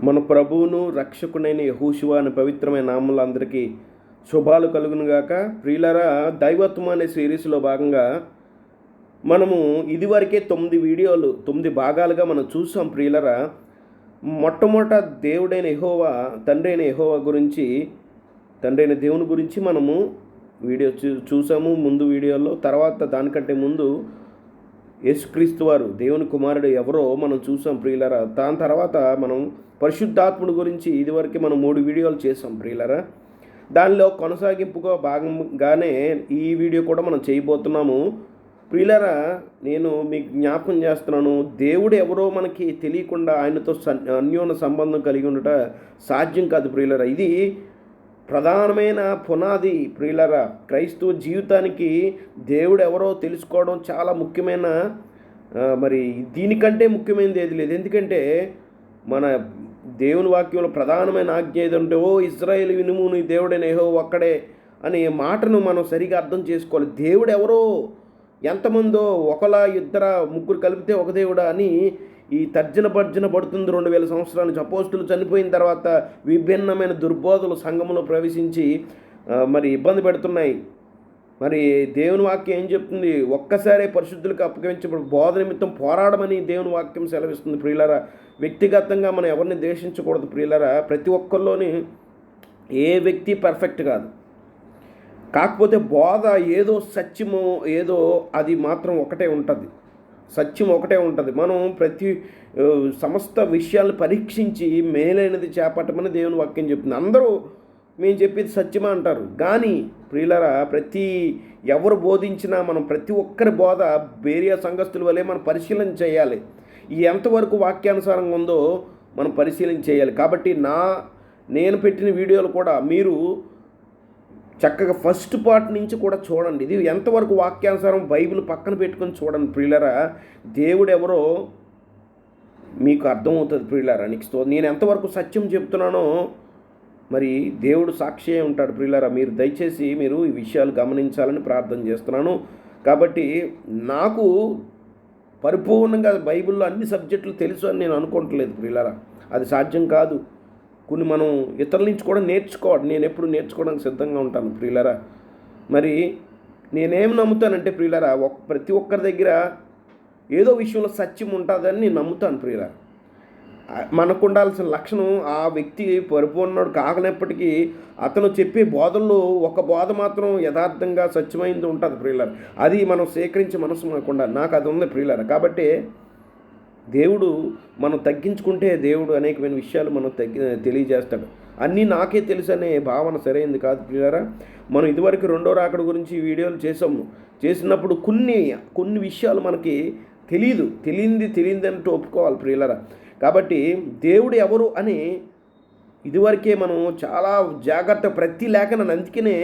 మన ప్రభువును రక్షకుడైన యెహోషువ అనే పవిత్రమైన నామములో అందరికీ శుభాలు కలుగునుగాక. ప్రియులారా, దైవత్వం అనే సిరీస్లో భాగంగా మనము ఇదివరకే 9 వీడియోలు 9 భాగాలుగా మనం చూసాం. ప్రియులారా, మొట్టమొదట దేవుడైన యెహోవా, తండ్రి అయిన యెహోవా గురించి, తండ్రి అయిన దేవుని గురించి మనము వీడియో చూసాము ముందు వీడియోలో. తర్వాత దానికంటే ముందు యేసుక్రీస్తు వారు దేవుని కుమారుడు ఎవరో మనం చూసాం ప్రియులరా. దాని తర్వాత మనం పరిశుద్ధాత్ముడి గురించి ఇదివరకు మనం 3 వీడియోలు చేసాం ప్రియులరా. దానిలో కొనసాగింపుగా భాగంగానే ఈ వీడియో కూడా మనం చేయబోతున్నాము ప్రియులరా. నేను మీకు జ్ఞాపకం చేస్తున్నాను, దేవుడు ఎవరో మనకి తెలియకుండా ఆయనతో అన్యోన్య సంబంధం కలిగి ఉండట సాధ్యం కాదు ప్రియులరా. ఇది ప్రధానమైన పునాది ప్రియులరా. క్రైస్తవ జీవితానికి దేవుడు ఎవరో తెలుసుకోవడం చాలా ముఖ్యమైన, మరి దీనికంటే ముఖ్యమైనది ఏది లేదు. ఎందుకంటే మన దేవుని వాక్యంలో ప్రధానమైన ఆజ్ఞ ఏదంటే, ఓ ఇశ్రాయేలు వినుము, నీ దేవుడైన యెహోవా ఒక్కడే అనే మాటను మనం సరిగా అర్థం చేసుకోవాలి. దేవుడు ఎవరో, ఎంతమందో, ఒకలా ఇద్దరా ముగ్గురు కలిపితే ఒక దేవుడా అని ఈ తర్జన భర్జన పడుతుంది 2000 సంవత్సరాల నుంచి. అపోస్తులు చనిపోయిన తర్వాత విభిన్నమైన దుర్బోధలు సంఘంలో ప్రవేశించి మరి ఇబ్బంది పెడుతున్నాయి. మరి దేవుని వాక్యం ఏం చెప్తుంది? ఒక్కసారే పరిశుద్ధులకు అప్పగించబడి బోధ నిమిత్తం పోరాడమని దేవుని వాక్యం సెలవిస్తుంది ప్రియులారా. వ్యక్తిగతంగా మనం ఎవరిని ద్వేషించకూడదు ప్రియులారా. ప్రతి ఒక్కరిలోని ఏ వ్యక్తి పర్ఫెక్ట్ కాదు. కాకపోతే బోధ ఏదో సత్యము ఏదో అది మాత్రం ఒకటే ఉంటుంది, సత్యం ఒకటే ఉంటుంది. మనం ప్రతి సమస్త విషయాలను పరీక్షించి మేలైనది చేపట్టమని దేవుని వాక్యం చెప్తుంది. అందరూ మేము చెప్పేది సత్యమా అంటారు, కానీ ప్రియులరా, ఎవరు బోధించినా మనం ప్రతి ఒక్కరి బోధ బేరియా సంఘస్థుల వలె మనం పరిశీలన చేయాలి. ఈ ఎంతవరకు వాక్యానుసారంగా ఉందో మనం పరిశీలన చేయాలి. కాబట్టి నేను పెట్టిన వీడియోలు కూడా మీరు చక్కగా ఫస్ట్ పార్ట్ నుంచి కూడా చూడండి. ఇది ఎంతవరకు వాక్యానుసారం బైబిల్ పక్కన పెట్టుకొని చూడండి ప్రియులరా. దేవుడు ఎవరో మీకు అర్థమవుతుంది ప్రియులరా. నేను ఎంతవరకు సత్యం చెప్తున్నానో మరి దేవుడు సాక్షి ఉంటాడు ప్రియులరా. మీరు దయచేసి మీరు ఈ విషయాలు గమనించాలని ప్రార్థన చేస్తున్నాను. కాబట్టి నాకు పరిపూర్ణంగా బైబిల్లో అన్ని సబ్జెక్టులు తెలుసు అని నేను అనుకోవట్లేదు ప్రియులరా. అది సాధ్యం కాదు. కొన్ని మనం ఇతరుల నుంచి కూడా నేర్చుకోవాలి. నేను ఎప్పుడు నేర్చుకోవడానికి సిద్ధంగా ఉంటాను ప్రియులరా. మరి నేనేం నమ్ముతానంటే ప్రియులరా, ప్రతి ఒక్కరి దగ్గర ఏదో విషయంలో సత్యం ఉంటుందని నేను నమ్ముతాను ప్రియులరా. మనకు ఉండాల్సిన లక్షణం, ఆ వ్యక్తి పరిపూర్ణుడు కాకనప్పటికీ అతను చెప్పే బోధల్లో ఒక బోధ మాత్రం యథార్థంగా సత్యమైంది ఉంటుంది ప్రియులరా. అది మనం సేకరించే మనసు మనకు ఉండాలి. నాకు అది ఉంది ప్రియులరా. కాబట్టి దేవుడు మనం తగ్గించుకుంటే దేవుడు అనేకమైన విషయాలు మనం తెలియజేస్తాడు. అన్నీ నాకే తెలుసు అనే భావన సరైనది కాదు ప్రియులారా. మనం ఇదివరకు రెండో రాకడ గురించి వీడియోలు చేసినప్పుడు కొన్ని విషయాలు మనకి తెలియంది అంటూ ఒప్పుకోవాలి ప్రియులారా. కాబట్టి దేవుడు ఎవరు అని ఇదివరకే మనం చాలా జాగ్రత్త ప్రతి లేఖనాన్ని, అందుకనే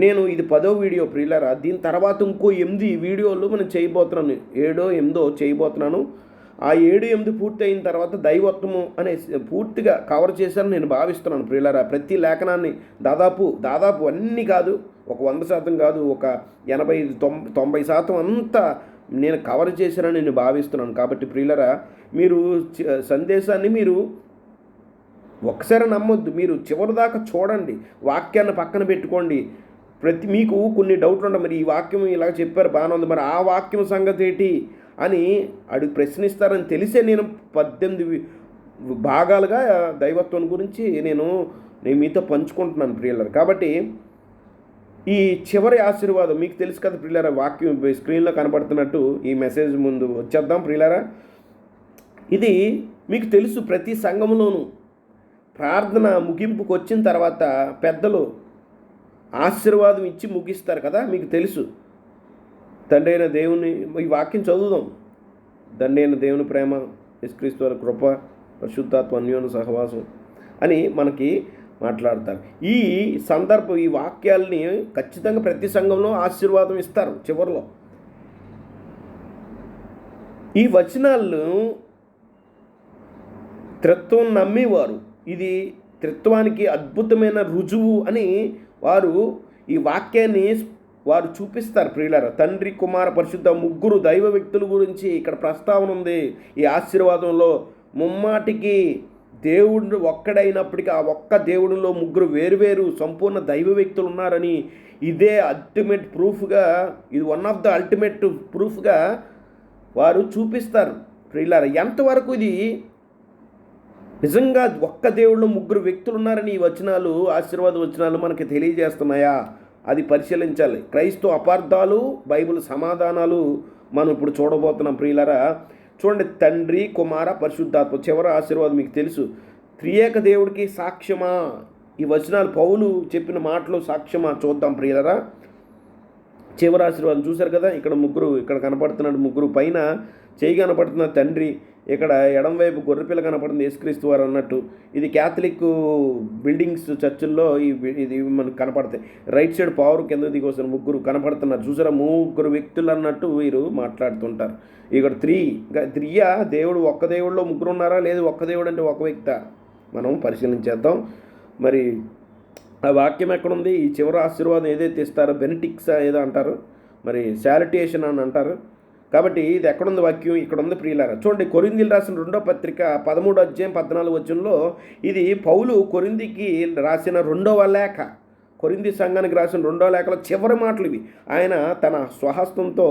నేను ఇది 10వ వీడియో ప్రియులారా. దీని తర్వాత ఇంకో 8 వీడియోలు మనం చేయబోతున్నాను, 7, 8 చేయబోతున్నాను. ఆ 7, 8 పూర్తి అయిన తర్వాత దైవత్వము అనే పూర్తిగా కవర్ చేశారని నేను భావిస్తున్నాను ప్రియులారా. ప్రతి లేఖనాన్ని దాదాపు అన్నీ కాదు, ఒక 100% కాదు, ఒక 80-90% అంతా నేను కవర్ చేశానని నేను భావిస్తున్నాను. కాబట్టి ప్రియులారా, మీరు సందేశాన్ని మీరు ఒక్కసారి నమ్మొద్దు, మీరు చివరి దాకా చూడండి, వాక్యాన్ని పక్కన పెట్టుకోండి. మీకు కొన్ని డౌట్లు ఉంటాయి. మరి ఈ వాక్యం ఇలా చెప్పారు బాగానే ఉంది, మరి ఆ వాక్యం సంగతి ఏంటి అని ప్రశ్నిస్తారని తెలిసే నేను 18 భాగాలుగా దైవత్వం గురించి నేను మీతో పంచుకుంటున్నాను ప్రియులారా. కాబట్టి ఈ చివరి ఆశీర్వాదం మీకు తెలుసు కదా ప్రియులారా. వాక్యం స్క్రీన్లో కనపడుతున్నట్టు ఈ మెసేజ్ ముందు వచ్చేద్దాం ప్రియులారా. ఇది మీకు తెలుసు, ప్రతి సంఘంలోనూ ప్రార్థన ముగింపుకు వచ్చిన తర్వాత పెద్దలు ఆశీర్వాదం ఇచ్చి ముగిస్తారు కదా, మీకు తెలుసు. తండ్రి అయిన దేవుని, ఈ వాక్యం చదువుదాం. తండ్రి అయిన దేవుని ప్రేమ, యేసుక్రీస్తు వారి కృప, పరిశుద్ధాత్మ అన్యోన్య సహవాసం అని మనకి మాట్లాడతారు. ఈ ఈ వాక్యాలని ఖచ్చితంగా ప్రతి సంఘంలో ఆశీర్వాదం ఇస్తారు చివరిలో. ఈ వచనాలను త్రిత్వం నమ్మేవారు, ఇది త్రిత్వానికి అద్భుతమైన రుజువు అని వారు ఈ వాక్యాన్ని వారు చూపిస్తారు ప్రియులారా. తండ్రి, కుమార, పరిశుద్ధ ముగ్గురు దైవ వ్యక్తుల గురించి ఇక్కడ ప్రస్తావన ఉంది. ఈ ఆశీర్వాదంలో ముమ్మాటికి దేవుడు ఒక్కడైనప్పటికీ ఆ ఒక్క దేవుడిలో ముగ్గురు వేరువేరు సంపూర్ణ దైవ వ్యక్తులు ఉన్నారని ఇదే అల్టిమేట్ ప్రూఫ్గా, ఇది వన్ ఆఫ్ ద అల్టిమేట్ ప్రూఫ్గా వారు చూపిస్తారు. ప్రియులారా, ఎంతవరకు ఇది నిజంగా ఒక్క దేవుళ్ళు ముగ్గురు వ్యక్తులు ఉన్నారని ఈ వచనాలు, ఆశీర్వాద వచనాలు మనకి తెలియజేస్తున్నాయా? అది పరిశీలించాలి. క్రైస్తవ అపార్థాలు, బైబిల్ సమాధానాలు మనం ఇప్పుడు చూడబోతున్నాం. ప్రియులారా చూడండి, తండ్రి, కుమార, పరిశుద్ధాత్మ. చివరి ఆశీర్వాదం మీకు తెలుసు. త్రియేక దేవుడికి సాక్ష్యమా? ఈ వచనాలు పౌలు చెప్పిన మాటలు సాక్ష్యమా? చూద్దాం ప్రియులారా. చివరి ఆశీర్వాదం చూశారు కదా, ఇక్కడ ముగ్గురు, ఇక్కడ కనపడుతున్నాడు ముగ్గురు. పైన చేయి కనపడుతున్న తండ్రి, ఇక్కడ ఎడంవైపు గొర్రెపిల్ల కనపడుతుంది యేసుక్రీస్తు వారు అన్నట్టు. ఇది క్యాథలిక్ బిల్డింగ్స్ చర్చిల్లో ఇది మనకు కనపడతాయి. రైట్ సైడ్ పవర్ కింద దిగొస్తున్న ముగ్గురు కనపడుతున్నారు. చూసారా, ముగ్గురు వ్యక్తులు అన్నట్టు వీరు మాట్లాడుతుంటారు. ఇక్కడ త్రియా దేవుడు ఒక్క దేవుడిలో ముగ్గురు ఉన్నారా, లేదు ఒక్క దేవుడు అంటే ఒక వ్యక్తి? మనం పరిశీలించేద్దాం. మరి ఆ వాక్యం ఎక్కడుంది? ఈ చివరి ఆశీర్వాదం ఏదైతే ఇస్తారో బెనిటిక్స్ ఏదో అంటారు, మరి శాలిటేషన్ అని అంటారు. కాబట్టి ఇది ఎక్కడుంది వాక్యం? ఇక్కడ ఉంది ప్రియులారా. చూడండి, కొరింథీయులకు రాసిన 2వ పత్రిక 13వ అధ్యాయం 14వ వచనంలో ఇది పౌలు కొరింథీకి రాసిన 2వ లేఖ, కొరింథీ సంఘానికి రాసిన 2వ లేఖలో చివరి మాటలు ఇవి. ఆయన తన స్వహస్తంతో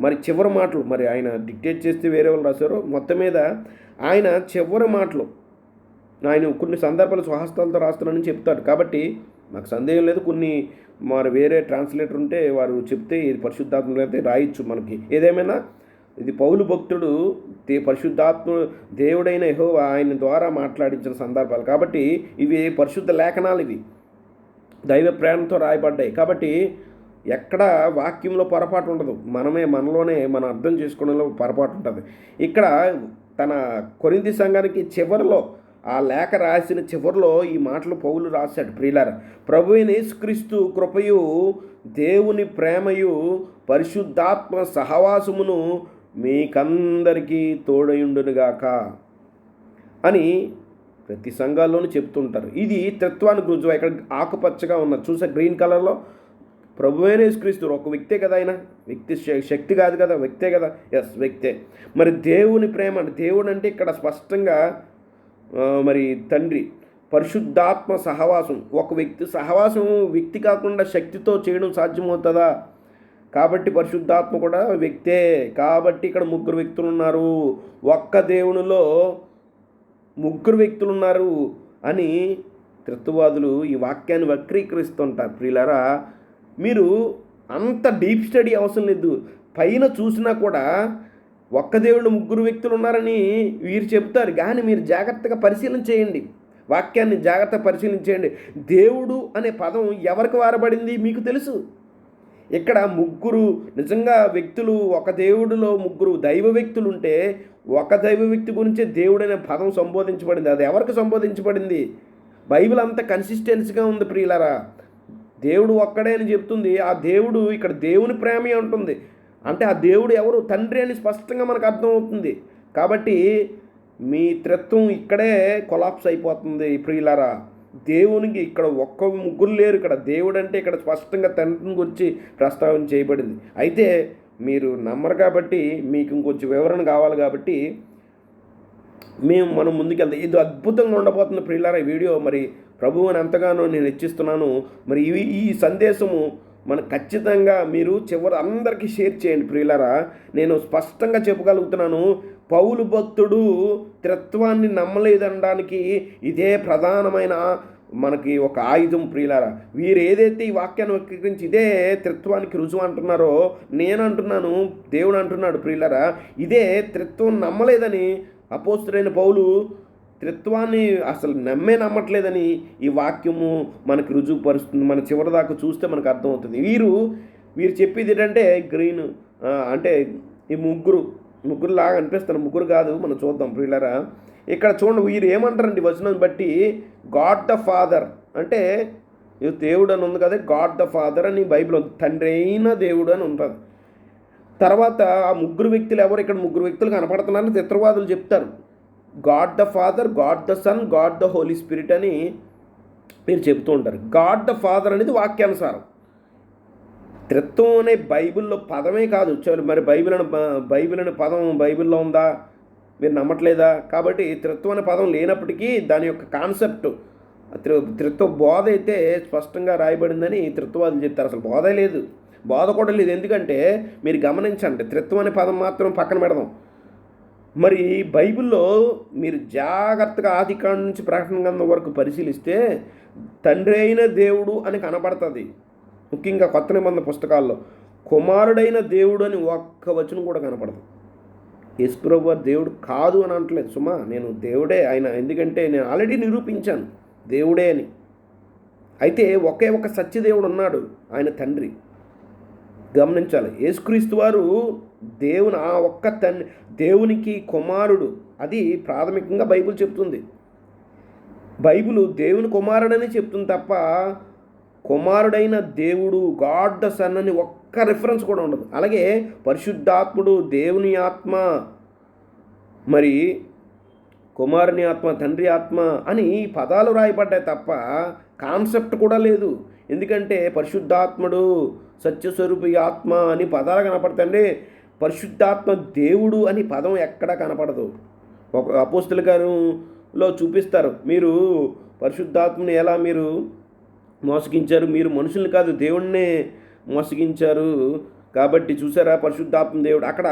మరి చివరి మాటలు, మరి ఆయన డిక్టేట్ చేస్తే వేరే వాళ్ళు రాశారు, మొత్తం మీద ఆయన చివరి మాటలు ఆయన కొన్ని సందర్భాలు స్వహస్తాలతో రాస్తున్నానని చెప్తాడు. కాబట్టి నాకు సందేహం లేదు, కొన్ని మరి వేరే ట్రాన్స్లేటర్ ఉంటే వారు చెప్తే ఇది పరిశుద్ధాత్మ అయితే రాయొచ్చు మనకి. ఏదేమైనా ఇది పౌలు భక్తుడు పరిశుద్ధాత్మ దేవుడైన యెహోవా ఆయన ద్వారా మాట్లాడించిన సందర్భాలు. కాబట్టి ఇవి పరిశుద్ధ లేఖనాలు, ఇవి దైవ ప్రేరణతో రాయబడ్డాయి. కాబట్టి ఎక్కడ వాక్యంలో పొరపాటు ఉండదు. మనలోనే మనం అర్థం చేసుకోవడంలో పొరపాటు ఉంటుంది. ఇక్కడ తన కొరింథీ సంఘానికి చివరిలో, ఆ లేఖ రాసిన చివరిలో ఈ మాటలు పౌలు రాశాడు. ప్రియులారా, ప్రభువైన యేసుక్రీస్తు కృపయు, దేవుని ప్రేమయు, పరిశుద్ధాత్మ సహవాసమును మీకందరికీ తోడయుండునుగాక అని ప్రతి సంఘాల్లోనూ చెప్తుంటారు. ఇది తత్వానికి రుజువు. ఇక్కడ ఆకుపచ్చగా ఉన్నది చూసా, గ్రీన్ కలర్లో ప్రభువైన యేసుక్రీస్తు ఒక వ్యక్తే కదా, ఆయన వ్యక్తి, శక్తి కాదు కదా, వ్యక్తే కదా. ఎస్, వ్యక్తే. మరి దేవుని ప్రేమ అంటే, దేవుడు అంటే ఇక్కడ స్పష్టంగా మరి తండ్రి, పరిశుద్ధాత్మ సహవాసం, ఒక వ్యక్తి సహవాసం వ్యక్తి కాకుండా శక్తితో చేయడం సాధ్యమవుతుందా? కాబట్టి పరిశుద్ధాత్మ కూడా వ్యక్తే. కాబట్టి ఇక్కడ ముగ్గురు వ్యక్తులు ఉన్నారు, ఒక్క దేవునిలో ముగ్గురు వ్యక్తులు ఉన్నారు అని త్రిత్వవాదులు ఈ వాక్యాన్ని వక్రీకరిస్తుంటారు. ప్రియులారా, మీరు అంత డీప్ స్టడీ అవసరం లేదు. పైన చూసినా కూడా ఒక్క దేవుడు ముగ్గురు వ్యక్తులు ఉన్నారని వీరు చెప్తారు. కానీ మీరు జాగ్రత్తగా పరిశీలన చేయండి, వాక్యాన్ని జాగ్రత్తగా పరిశీలించేయండి. దేవుడు అనే పదం ఎవరికి వాడబడింది మీకు తెలుసు. ఇక్కడ ముగ్గురు నిజంగా వ్యక్తులు, ఒక దేవుడిలో ముగ్గురు దైవ వ్యక్తులు ఉంటే ఒక దైవ వ్యక్తి గురించే దేవుడు అనే పదం సంబోధించబడింది. అది ఎవరికి సంబోధించబడింది? బైబిల్ అంత కన్సిస్టెన్సీగా ఉంది ప్రియులారా. దేవుడు ఒక్కడే అని చెప్తుంది. ఆ దేవుడు ఇక్కడ దేవుని ప్రేమే ఉంటుంది. అంటే ఆ దేవుడు ఎవరు? తండ్రి అని స్పష్టంగా మనకు అర్థమవుతుంది. కాబట్టి మీ త్రిత్వం ఇక్కడే కొలాప్స్ అయిపోతుంది ప్రియులారా. దేవునికి ఇక్కడ ఒక్క ముగ్గురు లేరు. ఇక్కడ దేవుడు అంటే ఇక్కడ స్పష్టంగా తండ్రిని గురించి ప్రస్తావన చేయబడింది. అయితే మీరు నమ్మరు కాబట్టి మీకు ఇంకొంచెం వివరణ కావాలి కాబట్టి మనం ముందుకెళ్తాం. ఇది అద్భుతంగా ఉండబోతుంది ప్రియులారా ఈ వీడియో. మరి ప్రభువుని ఎంతగానో నేను హెచ్చిస్తున్నాను. మరి ఈ సందేశము మనకు ఖచ్చితంగా మీరు చివరి అందరికీ షేర్ చేయండి ప్రియులారా. నేను స్పష్టంగా చెప్పగలుగుతున్నాను, పౌలు భక్తుడు త్రిత్వాన్ని నమ్మలేదనడానికి ఇదే ప్రధానమైన మనకి ఒక ఆయుధం ప్రియులారా. వీరు ఏదైతే ఈ వాక్యాన్ని వక్రీకరించి ఇదే త్రిత్వానికి రుజువు అంటున్నారో, నేను అంటున్నాను, దేవుడు అంటున్నాడు ప్రియులారా, ఇదే త్రిత్వం నమ్మలేదని అపోస్తుడైన పౌలు త్రిత్వాన్ని అసలు నమ్మట్లేదని ఈ వాక్యము మనకు రుజువుపరుస్తుంది. మన చివరి దాకా చూస్తే మనకు అర్థమవుతుంది. వీరు చెప్పేది ఏంటంటే గ్రీన్ అంటే ఈ ముగ్గురు లాగా అనిపిస్తారు. ముగ్గురు కాదు, మనం చూద్దాం ప్రియులారా. ఇక్కడ చూడండి, వీరు ఏమంటారండి వచనం బట్టి, గాడ్ ద ఫాదర్ అంటే దేవుడు అని ఉంది కదా, గాడ్ ద ఫాదర్ అని బైబిల్ ఉంది, తండ్రి అయిన దేవుడు అని ఉంటుంది. తర్వాత ఆ ముగ్గురు వ్యక్తులు ఎవరు? ఇక్కడ ముగ్గురు వ్యక్తులు కనపడుతున్నారని త్రిత్వవాదులు చెప్తారు. God the Father, God the Son, God the Holi Spirit అని మీరు చెబుతూ ఉంటారు. గాడ్ ద ఫాదర్ అనేది వాక్యానుసారం. త్రిత్వం అనే బైబిల్లో పదమే కాదు. మరి బైబిల్ అనే పదం బైబిల్లో ఉందా? మీరు నమ్మట్లేదా? కాబట్టి త్రిత్వం అనే పదం లేనప్పటికీ దాని యొక్క కాన్సెప్ట్ త్రిత్వ బోధ అయితే స్పష్టంగా రాయబడిందని త్రిత్వవాదులు చెప్తారు. అసలు బోధ లేదు, బోధ కూడా లేదు. ఎందుకంటే మీరు గమనించండి, త్రిత్వం అనే పదం మాత్రం పక్కన పెడదాం. మరి బైబిల్లో మీరు జాగ్రత్తగా ఆదికాండం నుంచి ప్రకటన గ్రంథం వరకు పరిశీలిస్తే తండ్రి అయిన దేవుడు అని కనబడుతుంది. ముఖ్యంగా కొత్త నిబంధన పుస్తకాల్లో కుమారుడైన దేవుడు అని ఒక్క వచనం కూడా కనపడదు. యేసుప్రభు దేవుడు కాదు అని అనట్లేదు సుమా, నేను దేవుడే ఆయన, ఎందుకంటే నేను ఆల్రెడీ నిరూపించాను దేవుడే అని. అయితే ఒకే ఒక సత్యదేవుడు ఉన్నాడు, ఆయన తండ్రి. గమనించాలి, యేసుక్రీస్తు వారు దేవుని ఆ ఒక్క తండ్రి, దేవునికి కుమారుడు. అది ప్రాథమికంగా బైబిల్ చెప్తుంది. బైబిల్ దేవుని కుమారుడని చెప్తుంది తప్ప కుమారుడైన దేవుడు, గాడ్ ద సన్ అని ఒక్క రిఫరెన్స్ కూడా ఉండదు. అలాగే పరిశుద్ధాత్ముడు, దేవుని ఆత్మ, మరి కుమారుని ఆత్మ, తండ్రి ఆత్మ అని పదాలు రాయబడ్డాయి తప్ప కాన్సెప్ట్ కూడా లేదు. ఎందుకంటే పరిశుద్ధాత్ముడు, సత్యస్వరూపి ఆత్మ అని పదాలు కనపడతాయండి. పరిశుద్ధాత్మ దేవుడు అని పదం ఎక్కడా కనపడదు. ఒక అపోస్తలుల గారులో చూపిస్తారు, మీరు పరిశుద్ధాత్మని ఎలా మీరు మోసగించారు, మీరు మనుషుల్ని కాదు దేవుణ్ణే మోసగించారు. కాబట్టి చూసారా, పరిశుద్ధాత్మ దేవుడు, అక్కడ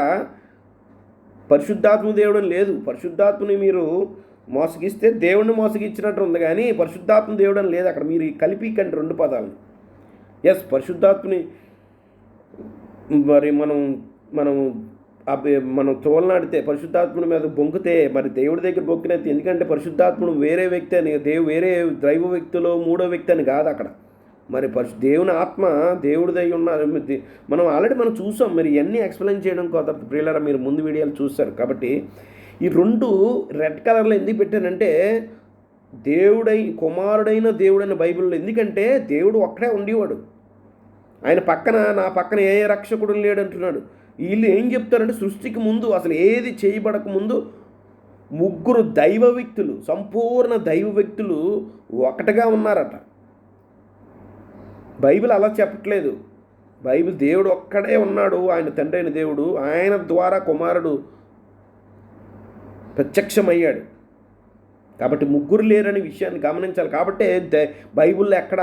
పరిశుద్ధాత్మ దేవుడు అని లేదు. పరిశుద్ధాత్మని మీరు మోసగిస్తే దేవుణ్ణి మోసగించినట్టు ఉంది, కానీ పరిశుద్ధాత్మ దేవుడు అని లేదు. అక్కడ మీరు కలిపికండి రెండు పదాలను. ఎస్, పరిశుద్ధాత్మని మరి మనం మనం మనం తోలనాడితే పరిశుద్ధాత్ముడి మీద బొంకితే మరి దేవుడి దగ్గర బొక్కినైతే, ఎందుకంటే పరిశుద్ధాత్ముడు వేరే వ్యక్తి అని, వేరే దైవ వ్యక్తిలో మూడో వ్యక్తి అని కాదు అక్కడ. మరి దేవుని ఆత్మ దేవుడిదై ఉన్నారు. మనం ఆల్రెడీ మనం చూసాం. మరి ఇవన్నీ ఎక్స్ప్లెయిన్ చేయడం కుదరదు ప్రియులారా, మీరు ముందు వీడియోలు చూస్తారు. కాబట్టి ఈ రెండు రెడ్ కలర్లో ఎందుకు పెట్టానంటే, కుమారుడైన దేవుడైన బైబిల్లో, ఎందుకంటే దేవుడు ఒక్కడే ఉండేవాడు. ఆయన పక్కన, నా పక్కన ఏ రక్షకుడు లేడు అంటున్నాడు. వీళ్ళు ఏం చెప్తారంటే, సృష్టికి ముందు అసలు ఏది చేయబడక ముందు ముగ్గురు దైవ వ్యక్తులు, సంపూర్ణ దైవ వ్యక్తులు ఒకటిగా ఉన్నారట. బైబిల్ అలా చెప్పట్లేదు. బైబిల్ దేవుడు ఒక్కడే ఉన్నాడు, ఆయన తండ్రి అయిన దేవుడు, ఆయన ద్వారా కుమారుడు ప్రత్యక్షమయ్యాడు. కాబట్టి ముగ్గురు లేరని విషయాన్ని గమనించాలి. కాబట్టి బైబిల్లో ఎక్కడ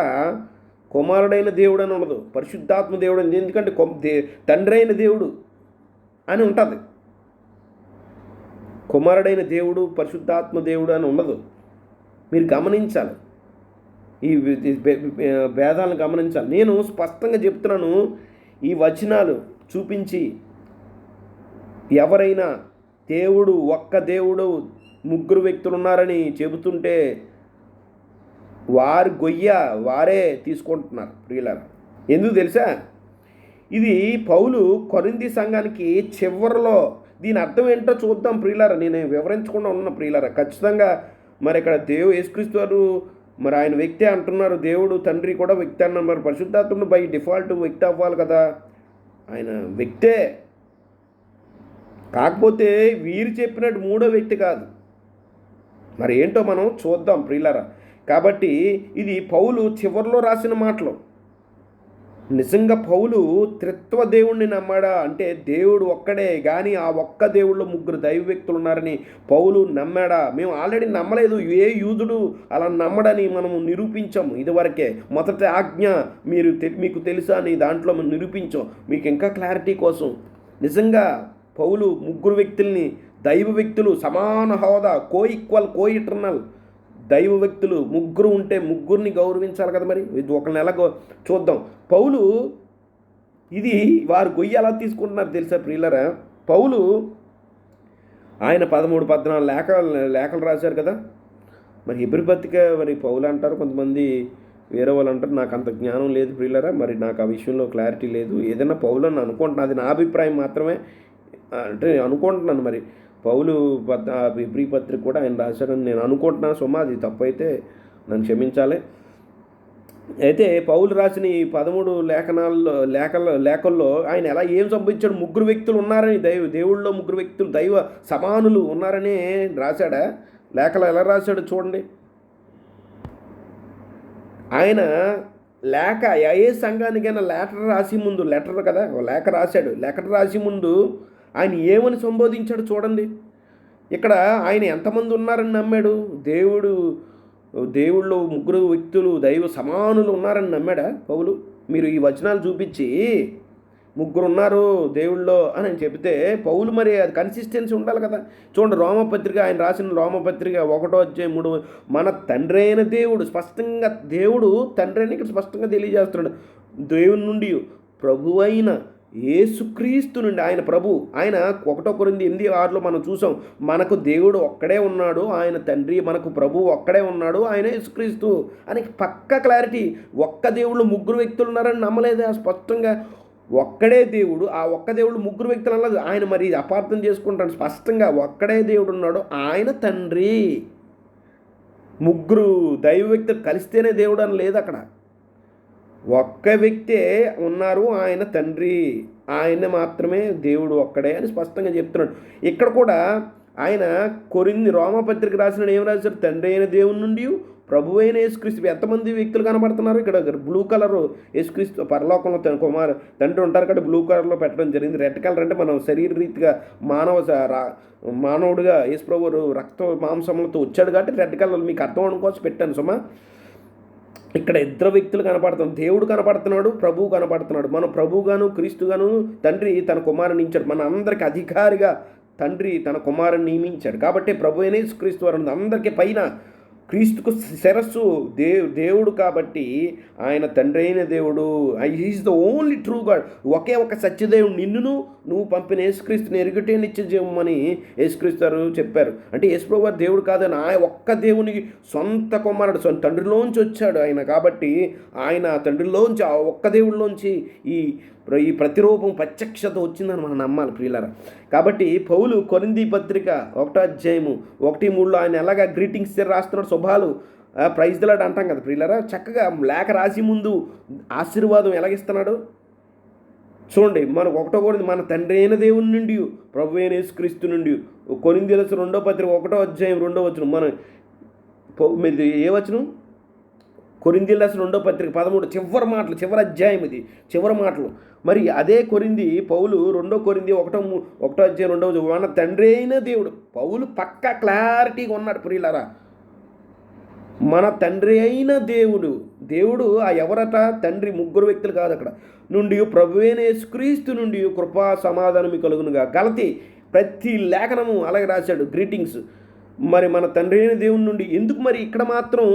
కుమారుడైన దేవుడు అని ఉండదు, పరిశుద్ధాత్మ దేవుడు అని. ఎందుకంటే తండ్రి అయిన దేవుడు అని ఉంటుంది, కుమారుడైన దేవుడు, పరిశుద్ధాత్మ దేవుడు అని ఉండదు. మీరు గమనించాలి, ఈ భేదాలను గమనించాలి. నేను స్పష్టంగా చెప్తున్నాను, ఈ వచనాలు చూపించి ఎవరైనా దేవుడు ఒక్క దేవుడు ముగ్గురు వ్యక్తులు ఉన్నారని చెబుతుంటే వారి గొయ్య వారే తీసుకుంటున్నారు ప్రియులారా. ఎందుకు తెలుసా, ఇది పౌలు కొరింథీ సంఘానికి చివరిలో, దీని అర్థం ఏంటో చూద్దాం ప్రియులారా. నేను వివరించకుండా ఉన్న ప్రియులారా, ఖచ్చితంగా మరి ఇక్కడ యేసుక్రీస్తు వారు మరి ఆయన వ్యక్తే అంటున్నారు, దేవుడు తండ్రి కూడా వ్యక్తి అన్నారు. మరి పరిశుద్ధాత్ముడు బై డిఫాల్ట్ వ్యక్తి అవ్వాలి కదా, ఆయన వ్యక్తే. కాకపోతే వీరు చెప్పినట్టు మూడో వ్యక్తి కాదు. మరి ఏంటో మనం చూద్దాం ప్రియులారా. కాబట్టి ఇది పౌలు చివరిలో రాసిన మాటలు. నిజంగా పౌలు త్రిత్వ దేవుణ్ణి నమ్మాడా అంటే, దేవుడు ఒక్కడే కానీ ఆ ఒక్క దేవుళ్ళు ముగ్గురు దైవ వ్యక్తులు ఉన్నారని పౌలు నమ్మాడా? మేము ఆల్రెడీ నమ్మలేదు, ఏ యూదుడు అలా నమ్మడని మనము నిరూపించాము ఇదివరకే. మొదటి ఆజ్ఞ మీకు తెలుసా అని దాంట్లో మనం నిరూపించాం. మీకు ఇంకా క్లారిటీ కోసం, నిజంగా పౌలు ముగ్గురు వ్యక్తుల్ని, దైవ వ్యక్తులు, సమాన హోదా, ఈక్వల్, ఇటర్నల్ దైవ వ్యక్తులు ముగ్గురు ఉంటే ముగ్గురిని గౌరవించాలి కదా. మరి ఇది ఒక నెల చూద్దాం. పౌలు ఇది వారు గొయ్యి ఎలా తీసుకుంటున్నారు తెలుసా ప్రియులరా. పౌలు ఆయన 13-14 లేఖలు రాశారు కదా. మరి హెబ్రీ పత్రిక మరి పౌలు అంటారు, కొంతమంది వేరే వాళ్ళు అంటారు. నాకు అంత జ్ఞానం లేదు ప్రియులరా, మరి నాకు ఆ విషయంలో క్లారిటీ లేదు. ఏదైనా పౌలు అని అనుకుంటున్నాను, అది నా అభిప్రాయం మాత్రమే అంటే అనుకుంటున్నాను. మరి పౌలు హెబ్రీ పత్రిక కూడా ఆయన రాశారని నేను అనుకుంటున్నాను. సుమా, అది తప్పైతే నన్ను క్షమించాలి. అయితే పౌలు రాసిన ఈ 13 లేఖల్లో ఆయన ఎలా ఏం సంబంధించాడు, ముగ్గురు వ్యక్తులు ఉన్నారని, దేవుళ్ళలో ముగ్గురు వ్యక్తులు దైవ సమానులు ఉన్నారని రాశాడా? లేఖలో ఎలా రాశాడు చూడండి. ఆయన లేఖ ఏ సంఘానికైనా లెటర్ రాసి ముందు, లెటర్ కదా లేఖ రాశాడు, లెటర్ రాసి ముందు ఆయన ఏమని సంబోధించాడు చూడండి. ఇక్కడ ఆయన ఎంతమంది ఉన్నారని నమ్మాడు? దేవుళ్ళు ముగ్గురు వ్యక్తులు దైవ సమానులు ఉన్నారని నమ్మాడా పౌలు? మీరు ఈ వచనాలు చూపించి ముగ్గురు ఉన్నారు దేవుళ్ళో అని చెబితే పౌలు మరి అది కన్సిస్టెన్సీ ఉండాలి కదా. చూడండి, రోమపత్రిక, ఆయన రాసిన రోమపత్రిక 1:3 మన తండ్రి అయిన దేవుడు, స్పష్టంగా దేవుడు తండ్రి అని ఇక్కడ స్పష్టంగా తెలియజేస్తున్నాడు. దేవుని నుండి ప్రభు అయిన యేసుక్రీస్తు నుండి, ఆయన ప్రభు, ఆయన 1 కొరింథీ 8:6 మనం చూసాం, మనకు దేవుడు ఒక్కడే ఉన్నాడు, ఆయన తండ్రి, మనకు ప్రభు ఒక్కడే ఉన్నాడు, ఆయన యేసుక్రీస్తు అని పక్క క్లారిటీ. ఒక్క దేవుళ్ళు ముగ్గురు వ్యక్తులు ఉన్నారని నమ్మలేదా? స్పష్టంగా ఒక్కడే దేవుడు, ఆ ఒక్క దేవుడు ముగ్గురు వ్యక్తులు అన్నది ఆయన మరి అపార్థం చేసుకుంటాడు. స్పష్టంగా ఒక్కడే దేవుడు ఉన్నాడు, ఆయన తండ్రి. ముగ్గురు దైవ వ్యక్తులు కలిస్తేనే దేవుడు అని లేదు అక్కడ. ఒక్క వ్యక్తే ఉన్నారు, ఆయన తండ్రి, ఆయన మాత్రమే దేవుడు ఒక్కడే అని స్పష్టంగా చెప్తున్నాడు. ఇక్కడ కూడా ఆయన రోమపత్రిక రాసిన ఏం రాశారు? తండ్రి అయిన దేవుని నుండి ప్రభు అయిన యేసుక్రీస్తు. ఎంతమంది వ్యక్తులు కనబడుతున్నారు ఇక్కడ? బ్లూ కలర్ యేసుక్రీస్తు, పరలోకంలో తండ్రి ఉంటారు కదా, బ్లూ కలర్లో పెట్టడం జరిగింది. రెడ్ కలర్ అంటే మనం శరీర రీతిగా మానవుడిగా యేసు ప్రభు రక్త మాంసములతో వచ్చాడు కాబట్టి రెడ్ కలర్ మీకు అర్థం అవడం కోసం పెట్టాను సుమా. ఇక్కడ ఇద్దరు వ్యక్తులు కనపడుతున్నారు, దేవుడు కనపడుతున్నాడు, ప్రభువు కనపడుతున్నాడు. మనం ప్రభువుగాను క్రీస్తుగాను తండ్రి తన కుమారుని ఇచ్చాడు. మన అందరికీ అధికారిగా తండ్రి తన కుమారుని నియమించాడు. కాబట్టి ప్రభు అయిన యేసుక్రీస్తు వారు అందరికీ పైన క్రీస్తుకు శిరస్సు దేవుడు కాబట్టి ఆయన తండ్రి అయిన దేవుడు. Is the only true god. ఒకే ఒక సత్యదేవుడు, నువ్వు పంపిన యేసుక్రీస్తుని ఎరుగుటే నిత్య జీవమని యేసుక్రీస్తు గారు చెప్పారు. అంటే యేసుప్రభువు వారు దేవుడు కాదని, ఆయన ఒక్క దేవునికి సొంత కుమారుడు, సొంత తండ్రిలోంచి వచ్చాడు ఆయన. కాబట్టి ఆయన తండ్రిలోంచి, ఆ ఒక్క దేవుడిలోంచి ఈ ప్రతిరూపం ప్రత్యక్షత వచ్చిందని మనం నమ్మాలి ప్రియులారా. కాబట్టి పౌలు కొరింథీ పత్రిక 1:1-3 ఆయన ఎలాగా గ్రీటింగ్స్ రాస్తున్నాడు, శుభాలు, ప్రైజ్ ది లార్డ్ అంటాం కదా ప్రియులారా. చక్కగా లేఖ రాసి ముందు ఆశీర్వాదం ఎలాగిస్తున్నాడు చూడండి. మనకు 1 కొరింథీ మన తండ్రి అయిన దేవుని నుండి ప్రభు అయిన యేసుక్రీస్తు నుండి. కొరింథీయులకు 2వ పత్రిక 1:2 మన మీది ఏ వచనం? కొరింథీయులకు 2వ పత్రిక 13 చివరి మాటలు, చివరి అధ్యాయం ఇది, చివరి మాటలు. మరి అదే కొరింథీ పౌలు 2 కొరింథీ 1:2 మన తండ్రి అయిన దేవుడు. పౌలు పక్కా క్లారిటీగా ఉన్నాడు ప్రియులారా. మన తండ్రి అయిన దేవుడు ఆ ఎవరట? తండ్రి, ముగ్గురు వ్యక్తులు కాదు అక్కడ. నుండి ప్రభువైన యేసుక్రీస్తు నుండి కృపా సమాధానం కలుగునుగా. గలతీ ప్రతి లేఖనము అలాగే రాశాడు గ్రీటింగ్స్. మరి మన తండ్రి అయిన దేవుని నుండి ఎందుకు మరి ఇక్కడ మాత్రం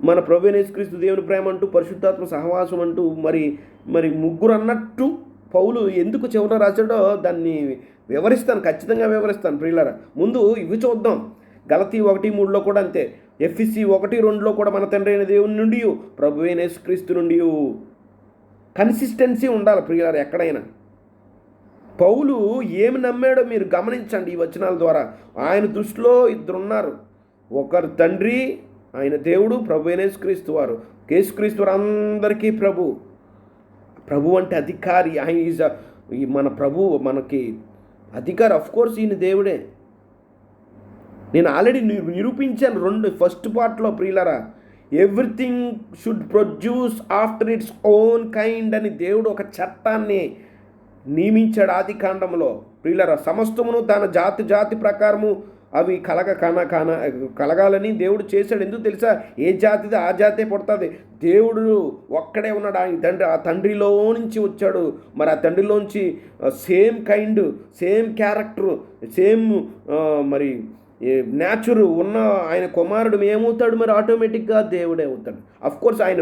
మన ప్రభువైన యేసుక్రీస్తు దేవుని ప్రేమ అంటూ, పరిశుద్ధాత్మ సహవాసం అంటూ మరి ముగ్గురు అన్నట్టు పౌలు ఎందుకు చివర రాశాడో దాన్ని వివరిస్తాను, ఖచ్చితంగా వివరిస్తాను ప్రియులారా. ముందు ఇవి చూద్దాం. గలతీ 1:3 కూడా అంతే. ఎఫెసీ 1:2 కూడా మన తండ్రి అయిన దేవుని నుండి ప్రభువైన యేసుక్రీస్తు నుండి కన్సిస్టెన్సీ ఉండాలి ప్రియులారా. ఎక్కడైనా పౌలు ఏమి నమ్మాడో మీరు గమనించండి ఈ వచనాల ద్వారా. ఆయన దృష్టిలో ఇద్దరున్నారు, ఒకరు తండ్రి ఆయన దేవుడు, ప్రభు అయిన యేసుక్రీస్తు వారు. యేసుక్రీస్తు వారు అందరికీ ప్రభు అంటే అధికారి. ఆయన మన ప్రభు, మనకి అధికారి. అఫ్కోర్స్ ఈయన దేవుడే. నేను ఆల్రెడీ నిరూపించాను ఫస్ట్ పార్ట్లో ప్రియులరా. Everything should produce after its own kind అని దేవుడు ఒక చట్టాన్ని నియమించాడు ఆది కాండంలో ప్రియులరా. సమస్తమును తన జాతి ప్రకారము అవి కలగాలని దేవుడు చేశాడు. ఎందుకు తెలుసా? ఏ జాతిది ఆ జాతే పుడుతుంది. దేవుడు ఒక్కడే ఉన్నాడు, ఆయన తండ్రి, ఆ తండ్రిలో నుంచి వచ్చాడు. మరి ఆ తండ్రిలోంచి same kind, same character, same మరి న్యాచురు ఉన్న ఆయన కుమారుడు ఏమవుతాడు? మరి ఆటోమేటిక్గా దేవుడే అవుతాడు. అఫ్కోర్స్ ఆయన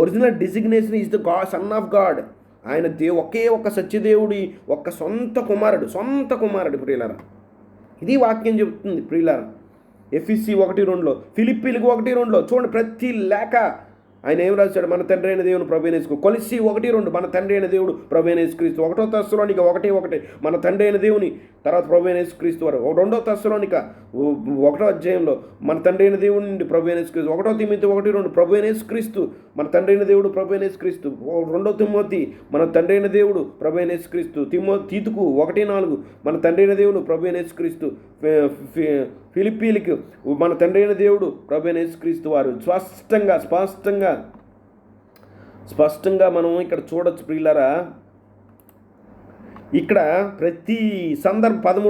original designation is the son of God. ఆయన ఒకే ఒక సత్యదేవుడి ఒక్క సొంత కుమారుడు ప్రియులారా. ఇది వాక్యం చెబుతుంది ప్రియులారా. ఎఫెసీ 1:2, ఫిలిప్పీలకు 1:2 చూడండి. ప్రతి లేఖ ఆయన ఏం రాశాడు? మన తండ్రి అయిన దేవుడు ప్రభు అయిన యేసుక్రీస్తు. కొలస్సీ 1:2 మన తండ్రి అయిన దేవుడు ప్రభు అయిన యేసుక్రీస్తు. 1 తెస్సలోనిక 1:1 మన తండ్రి అయిన దేవుని, తర్వాత ప్రభు అయిన యేసుక్రీస్తు వారు. 2 తెస్సలోనిక 1వ అధ్యాయంలో మన తండ్రి అయిన దేవుడి నుండి ప్రభు అయిన యేసుక్రీస్తు. 1 తిమోతి 1:2 ప్రభు అయిన యేసుక్రీస్తు మన తండ్రి అయిన దేవుడు ప్రభు అయిన యేసుక్రీస్తు. 2 తిమోతి మన తండ్రి అయిన దేవుడు ప్రభు అయిన యేసుక్రీస్తు. తీతుకు 1:4 మన తండ్రి అయిన దేవుడు ప్రభు అయిన యేసుక్రీస్తు. ఫిలిప్పీలకు మన తండ్రి అయిన దేవుడు ప్రభు అయిన యేసుక్రీస్తు వారు. స్పష్టంగా మనం ఇక్కడ చూడొచ్చు ప్రియులారా. ఇక్కడ ప్రతి సందర్భం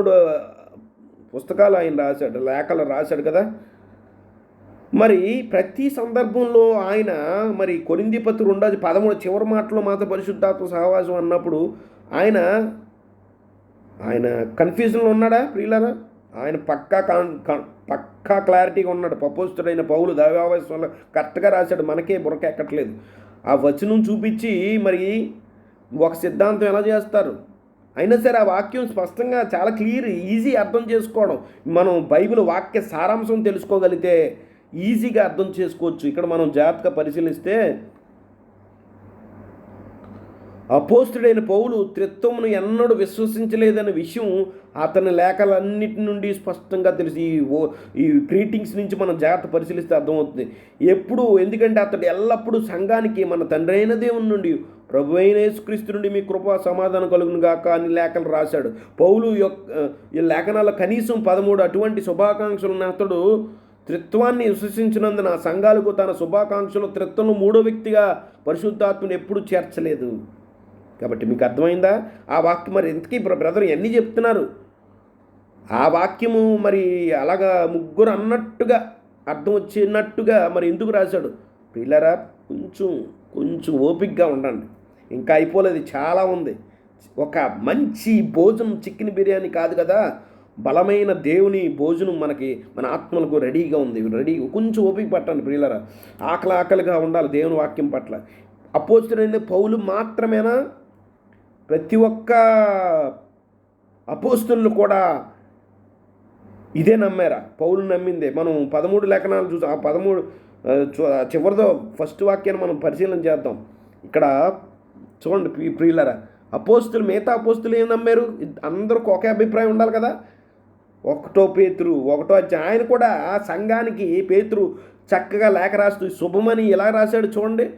పుస్తకాలు ఆయన రాశాడు, లేఖలు రాశాడు కదా. మరి ప్రతి సందర్భంలో ఆయన మరి కొరింథీ పత్రిక 2:13 చివరి మాటలో మాత్రం పరిశుద్ధాత్మ సహవాసం అన్నప్పుడు ఆయన ఆయన కన్ఫ్యూజన్లో ఉన్నాడా ప్రియులారా? ఆయన పక్కా క్లారిటీగా ఉన్నాడు. అపోస్తలుడైన పౌలు దైవావేశంలో కరెక్ట్గా రాశాడు, మనకే బుర్రక ఎక్కట్లేదు. ఆ వచనం చూపించి మరి ఒక సిద్ధాంతం ఎలా చేస్తారు? అయినా సరే ఆ వాక్యం స్పష్టంగా చాలా క్లియర్, ఈజీ అర్థం చేసుకోవడం. మనం బైబిల్ వాక్య సారాంశం తెలుసుకోగలిగితే ఈజీగా అర్థం చేసుకోవచ్చు. ఇక్కడ మనం జాగ్రత్తగా పరిశీలిస్తే అపోస్తుడైన పౌలు త్రిత్వమును ఎన్నడూ విశ్వసించలేదనే విషయం అతని లేఖలన్నిటి నుండి స్పష్టంగా తెలిసి ఈ గ్రీటింగ్స్ నుంచి మనం జాగ్రత్త పరిశీలిస్తే అర్థమవుతుంది. ఎందుకంటే అతడు ఎల్లప్పుడూ సంఘానికి మన తండ్రి అయిన దేవుని నుండి ప్రభు అయిన యేసుక్రీస్తు నుండి మీ కృప సమాధానం కలుగును గాక అని లేఖలు రాశాడు. పౌలు ఈ లేఖనాల కనీసం 13 అటువంటి శుభాకాంక్షలు అతడు త్రిత్వాన్ని విశ్వసించినందున సంఘాలకు తన శుభాకాంక్షలు త్రిత్వంలో 3వ వ్యక్తిగా పరిశుద్ధాత్మను ఎప్పుడూ చేర్చలేదు. కాబట్టి మీకు అర్థమైందా ఆ వాక్యం? మరి ఎందుకీ బ్రదర్ ఎన్ని చెప్తున్నారు? ఆ వాక్యము మరి అలాగా ముగ్గురు అన్నట్టుగా అర్థం వచ్చినట్టుగా మరి ఎందుకు రాశాడు? పిల్లరా, కొంచెం ఓపికగా ఉండండి, ఇంకా అయిపోలేదు, చాలా ఉంది. ఒక మంచి భోజనం చికెన్ బిర్యానీ కాదు కదా, బలమైన దేవుని భోజనం మన ఆత్మలకు రెడీగా ఉంది. కొంచెం ఓపిక పట్టండి ప్రియులారా. ఆకలిగా ఉండాలి దేవుని వాక్యం పట్ల. అపోస్తలుడైన పౌలు మాత్రమేనా? ప్రతి ఒక్క అపోస్తలులు కూడా ఇదే నమ్మారా? పౌలు నమ్మిందే. మనం 13 లేఖనాలు చూసాం. ఆ 13 చివరిదో ఫస్ట్ వాక్యాన్ని మనం పరిశీలన చేద్దాం. ఇక్కడ చూడండి ప్రియులారా, మిగతా అపోస్తలు ఏం నమ్మారు? అందరికీ ఒకే అభిప్రాయం ఉండాలి కదా. 1 పేతురు 1వ అధ్యాయం, ఆయన కూడా సంఘానికి పేతురు చక్కగా లేఖ రాస్తూ శుభమని ఎలా రాశాడు చూడండి.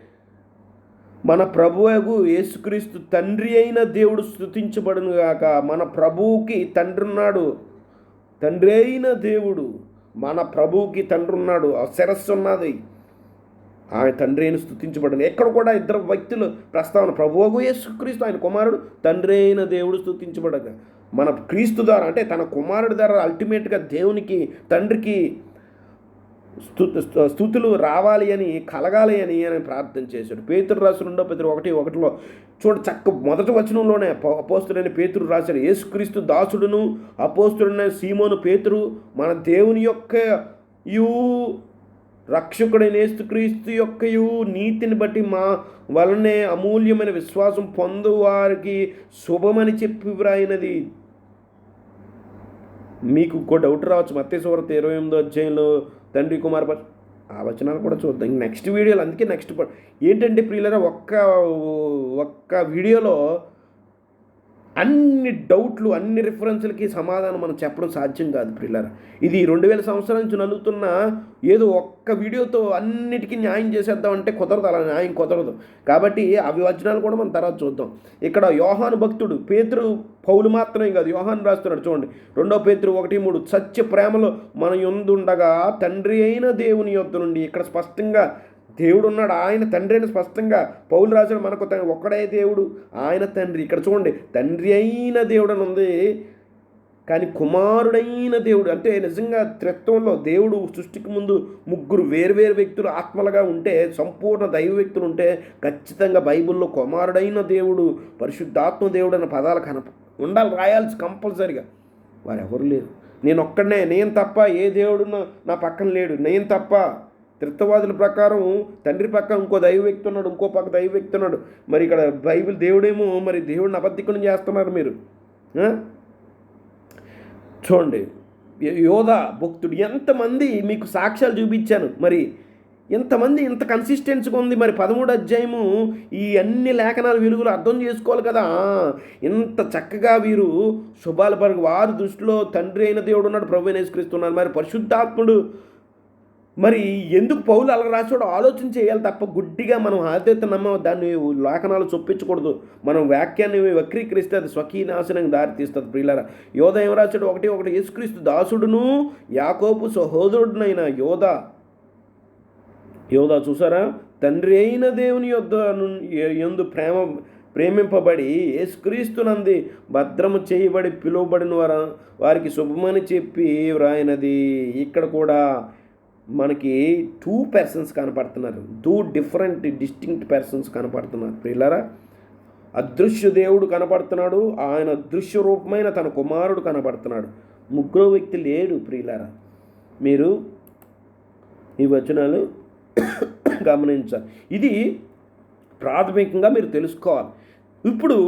మన ప్రభువుకు యేసుక్రీస్తు తండ్రి అయిన దేవుడు స్తుతించబడును గాక. మన ప్రభువుకి తండ్రి ఉన్నాడు, తండ్రి అయిన దేవుడు. మన ప్రభువుకి తండ్రి ఉన్నాడు, ఆ శిరస్సు ఉన్నది, ఆయన తండ్రి అయిన స్తుతించబడును. ఎక్కడ కూడా ఇద్దరు వ్యక్తులు ప్రస్తావన, ప్రభువుకు యేసుక్రీస్తు ఆయన కుమారుడు, తండ్రి అయిన దేవుడు స్తుతించబడగా. మన క్రీస్తు ద్వారా అంటే తన కుమారుడి ద్వారా అల్టిమేట్గా దేవునికి తండ్రికి స్తుతులు రావాలి అని కలగాలి అని ప్రార్థన చేశాడు. పేతురు రాసిన 2 పేతురు 1:1 చూడండి, మొదటి వచనంలోనే అపోస్తలుడైన పేతురు రాశాడు, యేసుక్రీస్తు దాసుడును అపోస్తలుడైన సీమోను పేతురు మన దేవుని యొక్క రక్షకుడైన యేసుక్రీస్తు యొక్క నీతిని బట్టి మా వలనే అమూల్యమైన విశ్వాసం పొందు వారికి శుభమని చెప్పి వ్రాయినది. మీకు ఇంకో డౌట్ రావచ్చు, మత్తయి సువార్త 28వ అధ్యాయంలో తండ్రి కుమార్ ఆ వచనాలు కూడా చూద్దాం నెక్స్ట్ వీడియోలో. అందుకే నెక్స్ట్ ఏంటంటే ప్రియులారా, ఒక్క వీడియోలో అన్ని డౌట్లు అన్ని రిఫరెన్స్లకి సమాధానం మనం చెప్పడం సాధ్యం కాదు ప్రియులారా. ఇది 2000 సంవత్సరాల నుంచి నలుగుతున్న ఏదో ఒక్క వీడియోతో అన్నిటికీ న్యాయం చేసేద్దామంటే కుదరదు, అలా న్యాయం కుదరదు. కాబట్టి అవి వచనాలు కూడా మనం తర్వాత చూద్దాం. ఇక్కడ యోహాను భక్తుడు, పేతురు పౌలు మాత్రమే కాదు, యోహాను రాస్తున్నాడు చూడండి, 2 పేతురు 1:3 సత్య ప్రేమలో మన యందుండగా తండ్రి అయిన దేవుని యొద్ద నుండి. ఇక్కడ స్పష్టంగా దేవుడు ఉన్నాడు, ఆయన తండ్రి అయిన స్పష్టంగా పౌలు రాశాడు. మనకు ఒక్కడే దేవుడు, ఆయన తండ్రి. ఇక్కడ చూడండి, తండ్రి అయిన దేవుడు అని ఉంది, కానీ కుమారుడైన దేవుడు అంటే నిజంగా త్రిత్వంలో దేవుడు సృష్టికి ముందు ముగ్గురు వేరువేరు వ్యక్తులు ఆత్మలుగా ఉంటే, సంపూర్ణ దైవ వ్యక్తులు ఉంటే, ఖచ్చితంగా బైబిల్లో కుమారుడైన దేవుడు పరిశుద్ధాత్మ దేవుడు అన్న పదాలు ఉండాలి, రాయాల్సి కంపల్సరిగా. వారు ఎవరు లేరు, నేను ఒక్కడనే, నేను తప్ప ఏ దేవుడు నా పక్కన లేడు, నేను తప్ప. త్రిత్వవాదుల ప్రకారం తండ్రి పక్క ఇంకో దైవ వ్యక్తి ఉన్నాడు, ఇంకో పక్క దైవ వ్యక్తి ఉన్నాడు. మరి ఇక్కడ బైబిల్ దేవుడేమో మరి దేవుడిని అబద్ధికుని చేస్తున్నారు మీరు. చూడండి, యోధా భక్తుడు, ఎంతమంది మీకు సాక్ష్యాలు చూపించాను. మరి ఎంతమంది ఇంత కన్సిస్టెన్సీగా ఉంది. మరి 13వ అధ్యాయము ఈ అన్ని లేఖనాల వెలుగులు అర్థం చేసుకోవాలి కదా. ఇంత చక్కగా వీరు శుభాల పరుగు, వారి దృష్టిలో తండ్రి అయిన దేవుడు ఉన్నాడు, ప్రభువైన యేసుక్రీస్తు ఉన్నాడు. మరి పరిశుద్ధాత్ముడు మరి ఎందుకు పౌలు అలా రాసాడో ఆలోచన చేయాలి తప్ప గుడ్డిగా మనం ఆద్యత దాన్ని లేఖనాలు చొప్పించకూడదు. మనం వాక్యాన్ని వక్రీకరిస్తే అది స్వకీయ నాశనం దారితీస్తుంది ప్రియులారా. యోధ ఏం రాశాడు? 1:1 యేసుక్రీస్తు దాసుడును యాకోబు సహోదరుడునైన యోధ చూసారా, తండ్రి అయిన దేవుని యందు ప్రేమింపబడి యేసుక్రీస్తునందు భద్రము చేయబడి పిలువబడిన వారికి శుభమని చెప్పి వ్రాయినది. ఇక్కడ కూడా మనకి 2 పర్సన్స్ కనపడుతున్నారు, 2 డిఫరెంట్ డిస్టింక్ట్ పర్సన్స్ కనపడుతున్నారు ప్రియులారా. అదృశ్య దేవుడు కనపడుతున్నాడు, ఆయన అదృశ్య రూపమైన తన కుమారుడు కనపడుతున్నాడు. ముగ్గురో వ్యక్తి లేడు ప్రియులారా. మీరు ఈ వచనాలు గమనించాలి. ఇది ప్రాథమికంగా మీరు తెలుసుకోవాలి. ఇప్పుడు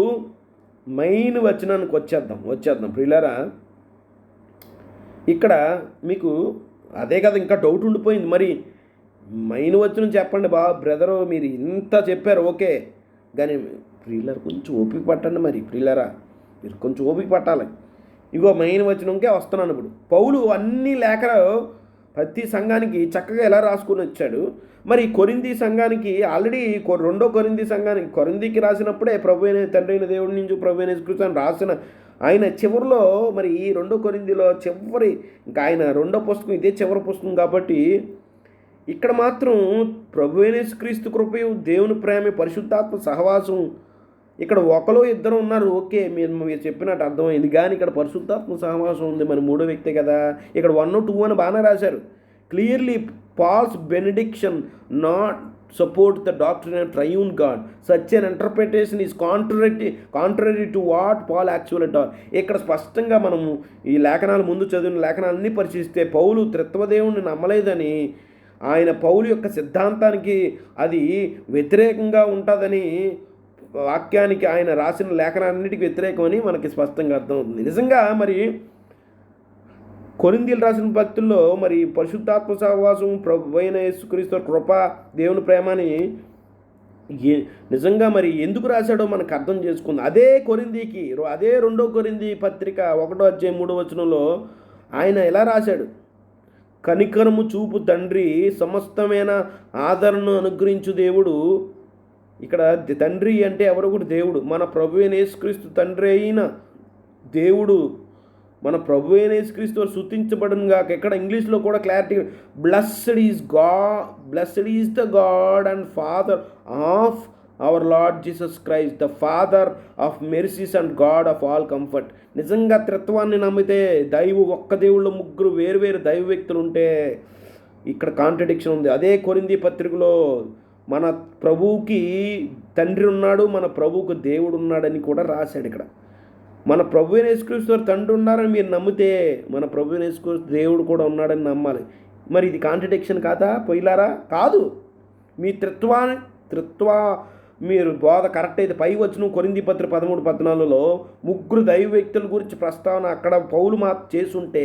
మెయిన్ వచనానికి వచ్చేద్దాం ప్రియులారా. ఇక్కడ మీకు అదే కదా ఇంకా డౌట్ ఉండిపోయింది. మరి మెయిన్ వచనం చెప్పండి బ్రదరు, మీరు ఇంత చెప్పారు ఓకే, కానీ ప్రియులారా కొంచెం ఓపిక పట్టండి. మరి ప్రియులారా మీరు కొంచెం ఓపిక పట్టాలి. ఇగో మెయిన్ వచనంకే వస్తున్నాను. ఇప్పుడు పౌలు అన్ని లేఖలు ప్రతి సంఘానికి చక్కగా ఎలా రాసుకుని వచ్చాడు. మరి కొరింథీ సంఘానికి ఆల్రెడీ రెండో కొరింథీ సంఘానికి కొరింథీకి రాసినప్పుడే ప్రభు అయిన తండ్రి అయిన దేవుడి నుంచి ప్రభు అయిన యేసుక్రీస్తు అని రాసిన ఆయన చివరిలో మరి ఈ రెండో కొరింథీలో చివరి ఇంకా ఆయన రెండో పుస్తకం ఇదే చివరి పుస్తకం కాబట్టి ఇక్కడ మాత్రం ప్రభు అయిన యేసుక్రీస్తు కృపయు దేవుని ప్రేమ పరిశుద్ధాత్మ సహవాసం ఇక్కడ ఒకరు ఇద్దరు ఉన్నారు ఓకే, మీరు చెప్పినట్టు అర్థమైంది. కానీ ఇక్కడ పరిశుద్ధాత్మ సహవాసం ఉంది, మరి మూడో వ్యక్తే కదా. ఇక్కడ 1, 2 అని బాగానే రాశారు. Clearly Paul's benediction not support the doctrine of triune God. Such an interpretation is contrary to what Paul actually taught. ఇక్కడ స్పష్టంగా మనము ఈ లేఖనాలు ముందు చదివిన లేఖనాలన్నీ పరిశీలిస్తే పౌలు త్రిత్వదేవుని నమ్మలేదని, ఆయన పౌలు యొక్క సిద్ధాంతానికి అది వ్యతిరేకంగా ఉంటుందని, వాక్యానికి ఆయన రాసిన లేఖనాలన్నిటికీ వ్యతిరేకమని మనకి స్పష్టంగా అర్థమవుతుంది. నిజంగా మరి కొరింథీయులు రాసిన భక్తుల్లో మరి పరిశుద్ధాత్మ సహవాసం ప్రభు అయిన యేసుక్రీస్తు కృప దేవుని ప్రేమని నిజంగా మరి ఎందుకు రాశాడో మనకు అర్థం చేసుకుంది. అదే రెండో కొరింథీ పత్రిక 1:3 ఆయన ఎలా రాశాడు, కనికరము చూపు తండ్రి సమస్తమైన ఆదరణను అనుగ్రహించు దేవుడు. ఇక్కడ తండ్రి అంటే ఎవరు కూడా దేవుడు, మన ప్రభు అయిన యేసుక్రీస్తు తండ్రి అయిన దేవుడు, మన ప్రభు అయిన యేసుక్రీస్తు స్తుతించబడును గాక. ఇక్కడ ఇంగ్లీష్లో కూడా clarity, blessed is the God and father of our Lord Jesus Christ, the father of mercies and God of all comfort. నిజంగా త్రిత్వాన్ని నమ్మితే ఒక్క దేవుళ్ళు ముగ్గురు వేరు దైవ వ్యక్తులు ఉంటే ఇక్కడ కాంట్రడిక్షన్ ఉంది. అదే కొరింథీ పత్రికలో మన ప్రభువుకి తండ్రి ఉన్నాడు, మన ప్రభువుకు దేవుడు ఉన్నాడని కూడా రాశాడు. ఇక్కడ మన ప్రభు అయిన యేసుక్రీస్తు తండ్రి ఉన్నారని మీరు నమ్మితే మన ప్రభు అయిన యేసుక్రీస్తు దేవుడు కూడా ఉన్నాడని నమ్మాలి. మరి ఇది కాంట్రడిక్షన్ కాదా పొయ్యిలారా? కాదు. మీ మీరు బోధ కరెక్ట్ అయితే పై వచ్చిన కొరింథీ పత్రిక 13-14 ముగ్గురు దైవ వ్యక్తుల గురించి ప్రస్తావన అక్కడ పౌలు చేసుంటే